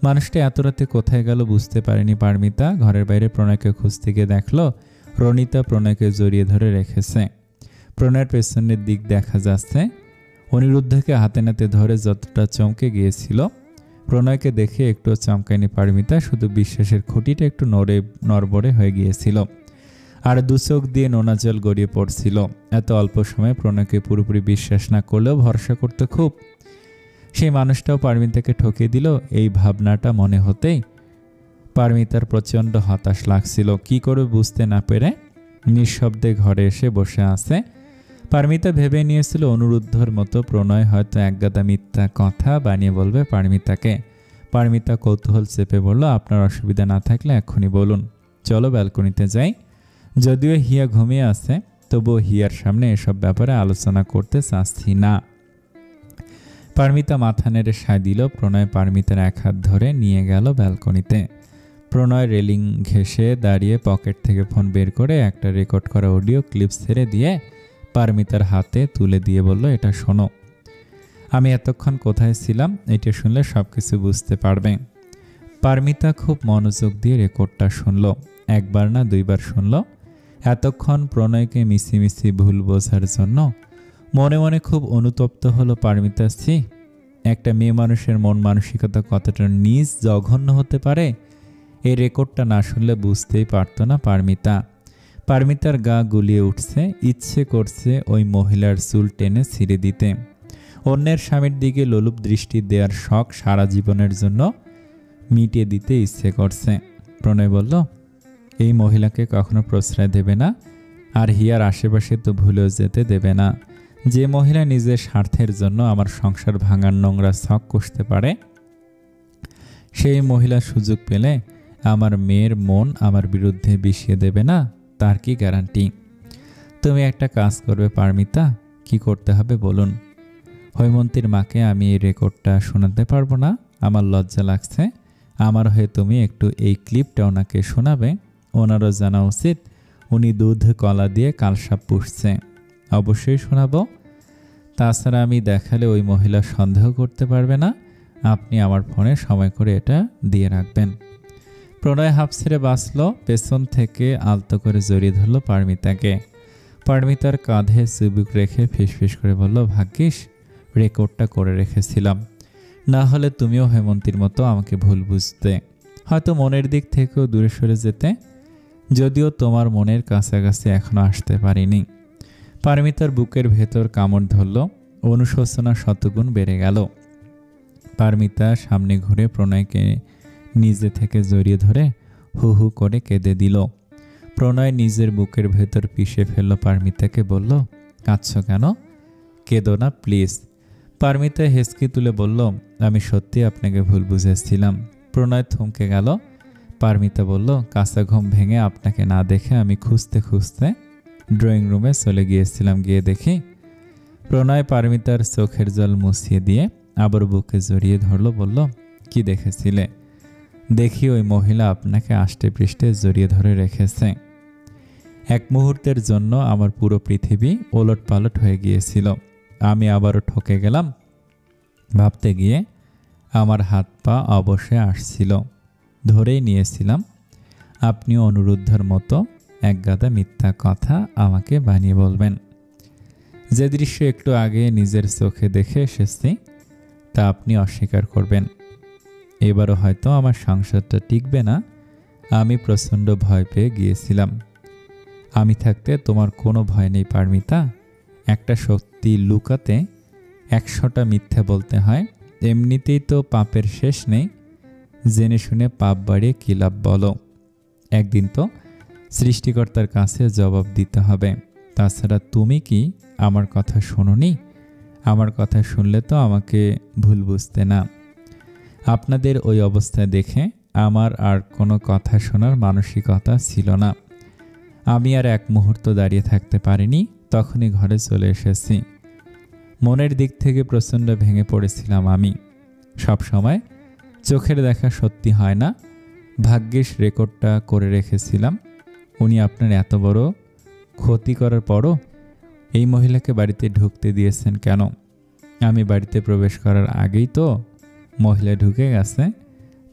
মানুষটা এত রাতে কোথায় গেল বুঝতে পারেনি পারমিতা। ঘরের বাইরে প্রণয়কে খুঁজতে গিয়ে দেখল রনিতা প্রণয়কে জড়িয়ে ধরে রেখেছে। প্রণয়ের পেছনের দিক দেখা যাচ্ছে। অনিরুদ্ধকে হাতে নাতে ধরে যতটা চমকে গিয়েছিল, প্রণয়কে দেখে একটু চমকায়নি পারমিতা, শুধু বিশ্বাসের খুঁটিটা একটু নড়বড়ে হয়ে গিয়েছিল। আর দু চোখ দিয়ে নোনা জল গড়িয়ে পড়ছিল। এত অল্প সময়ে প্রণয়কে পুরোপুরি বিশ্বাস না করলেও ভরসা করতে খুব। সেই মানুষটাও পারমিতাকে ঠকিয়ে দিল, এই ভাবনাটা মনে হতেই পারমিতার প্রচণ্ড হতাশ লাগছিল। কি করে বুঝতে না পেরে নিঃশব্দে ঘরে এসে বসে আছে। পারমিতা ভেবে নিয়েছিল অনুরুদ্ধর মতো প্রণয় হয়তো একগাদা মিথ্যা কথা বানিয়ে বলবে পারমিতাকে। পারমিতা কৌতূহল চেপে বলল, আপনার অসুবিধা না থাকলে এক্ষুনি বলুন, চলো ব্যালকনিতে যাই। যদিও হিয়া ঘুমিয়ে আছে, তবুও হিয়ার সামনে এসব ব্যাপারে আলোচনা করতে চাচ্ছি না। পারমিতা মাথা নেড়ে সায় দিল। প্রণয় পারমিতার এক হাত ধরে নিয়ে গেল ব্যালকনিতে। প্রণয় রেলিং ঘেঁষে দাঁড়িয়ে পকেট থেকে ফোন বের করে একটা রেকর্ড করা অডিও ক্লিপ ছেড়ে দিয়ে পারমিতার হাতে তুলে দিয়ে বলল, এটা শোনো। আমি এতক্ষণ কোথায় ছিলাম এটা শুনলে সব কিছু বুঝতে পারবে। পারমিতা খুব মনোযোগ দিয়ে রেকর্ডটা শুনল। একবার না দুইবার শুনল। এতক্ষণ প্রণয়কে মিছিমিছি ভুল বোঝার জন্য মনে মনে খুব অনুতপ্ত হলো পারমিতা। একটা মেয়ে মানুষের মন মানসিকতা কতটা নিজ জঘন্য হতে পারে, এই রেকর্ডটা না শুনলে বুঝতেই পারত না পারমিতা। পারমিতার গা গুলিয়ে উঠছে, ইচ্ছে করছে ওই মহিলার চুল টেনে ছিঁড়ে দিতে। অন্যের স্বামীর দিকে লোলুপ দৃষ্টি দেওয়ার শখ সারা জীবনের জন্য মিটিয়ে দিতে ইচ্ছে করছে। প্রণয় বলল, এই মহিলাকে কখনো প্রশ্রয় দেবে না, আর হিয়ার আশেপাশে তো ভুলেও যেতে দেবে না। যে মহিলা নিজের স্বার্থের জন্য আমার সংসার ভাঙার নোংরা শখ কষতে পারে, সেই মহিলা সুযোগ পেলে আমার মেয়ের মন আমার বিরুদ্ধে বিষিয়ে দেবে না, তার কি গ্যারান্টি? তুমি একটা কাজ করবে পারমিতা। কি করতে হবে বলুন? হৈমন্তীর মাকে আমি এই রেকর্ডটা শোনাতে পারবো না, আমার লজ্জা লাগছে। আমার হয়ে তুমি একটু এই ক্লিপটা ওনাকে শোনাবে। ওনারও জানা উচিত উনি দুধ কলা দিয়ে কালসাপ পুষছে। অবশ্যই শোনাবো। তাছাড়া আমি দেখালে ওই মহিলা সন্দেহ করতে পারবে না। আপনি আমার ফোনে সময় করে এটা দিয়ে রাখবেন। প্রণয় হাঁপ ছেড়ে বাঁচল। পেছন থেকে আলতো করে জড়িয়ে ধরল পারমিতাকে। পারমিতার কাঁধে চুবুক রেখে ফিসফিস করে বলল, ভাগ্যিস রেকর্ডটা করে রেখেছিলাম, না হলে তুমিও হেমন্তীর মতো আমাকে ভুল বুঝতে, হয়তো মনের দিক থেকেও দূরে সরে যেতে, যদিও তোমার মনের কাছাকাছি এখনো আসতে পারিনি। পারমিতার বুকের ভেতর কামড় ধরল। অনুশোচনা শতগুণ বেড়ে গেল। পারমিতা সামনে ঘুরে প্রণয়কে নিজে থেকে জড়িয়ে ধরে হু হু করে কেঁদে দিল। প্রণয় নিজের বুকের ভেতর পিষে ফেলল পারমিতাকে, বলল, কাঁদছ কেন? কেঁদো না প্লিজ। পারমিতা হেসকি তুলে বলল, আমি সত্যি আপনাকে ভুল বুঝেছিলাম। প্রণয় থমকে গেল। পারমিতা বলল, কাঁচা ঘুম ভেঙে আপনাকে না দেখে আমি খুঁজতে খুঁজতে ড্রয়িং রুমে চলে গিয়েছিলাম, গিয়ে দেখি। প্রণয় পারমিতার চোখের জল মুছিয়ে দিয়ে আবার বুকে জড়িয়ে ধরল, বলল, কি দেখেছিলে? দেখি ওই মহিলা আপনাকে আষ্টে পৃষ্ঠে জড়িয়ে ধরে রেখেছে। এক মুহূর্তের জন্য আমার পুরো পৃথিবী ওলট পালট হয়ে গিয়েছিল। আমি আবারও ঠকে গেলাম। ভাবতে গিয়ে আমার হাত পা অবশে আসছিল। ধরেই নিয়েছিলাম আপনিও অনুরুদ্ধর মতো একগাদা মিথ্যা কথা আমাকে বানিয়ে বলবেন। যে দৃশ্য একটু আগে নিজের চোখে দেখে এসেছি তা আপনি অস্বীকার করবেন। এবারও হয়তো আমার সংসারটা টিকবে না। আমি প্রচণ্ড ভয় পেয়ে গিয়েছিলাম। আমি থাকতে তোমার কোনো ভয় নেই পারমিতা। একটা সত্যি লুকাতে 100টা মিথ্যা বলতে হয়। এমনিতেই তো পাপের শেষ নেই, জেনে শুনে পাপ বাড়িয়ে কী লাভ বলো? একদিন তো সৃষ্টিকর্তার কাছে জবাব দিতে হবে। তাছাড়া তুমি কি আমার কথা শোনোনি? আমার কথা শুনলে তো আমাকে ভুল বুঝতে না। আপনাদের ওই অবস্থায় দেখে আমার আর কোনো কথা শোনার মানসিকতা ছিল না। আমি আর এক মুহূর্ত দাঁড়িয়ে থাকতে পারিনি, তখনই ঘরে চলে এসেছি। মনের দিক থেকে প্রচণ্ড ভেঙে পড়েছিলাম আমি। সব সময় চোখের দেখা সত্যি হয় না। ভাগ্যিস রেকর্ডটা করে রেখেছিলাম। উনি আপনার এত বড় ক্ষতি করার পরও এই মহিলাকে বাড়িতে ঢুকতে দিয়েছেন কেন? আমি বাড়িতে প্রবেশ করার আগেই তো মহিলা ঢুকে গেছে।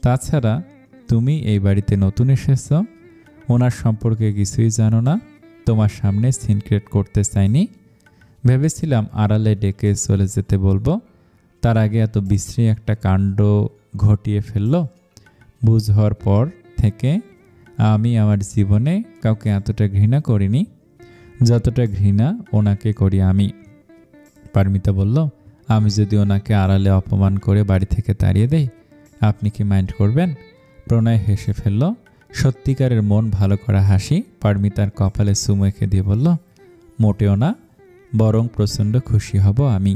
তাছাড়া তুমি এই বাড়িতে নতুন এসেছ, ওনার সম্পর্কে কিছুই জানো না। তোমার সামনে সিনক্রেট করতে চাইনি। ভেবেছিলাম আড়ালে ডেকে চলে যেতে বলবো, তার আগে এত বিশ্রী একটা কাণ্ড ঘটিয়ে ফেললো। বুঝ হওয়ার পর থেকে আমি আমার জীবনে কাউকে এতটা ঘৃণা করিনি যতটা ঘৃণা ওনাকে করি আমি। পারমিতা বলল, আমি যদি ওনাকে আড়ালে অপমান করে বাড়ি থেকে তাড়িয়ে দেই, আপনি কি মাইন্ড করবেন? প্রণয় হেসে ফেলল। সত্যিকারের মন ভালো করা হাসি। পারমিতার কপালে চুমু এঁকে দিয়ে বলল, মোটেও না, বরং প্রচণ্ড খুশি হব আমি।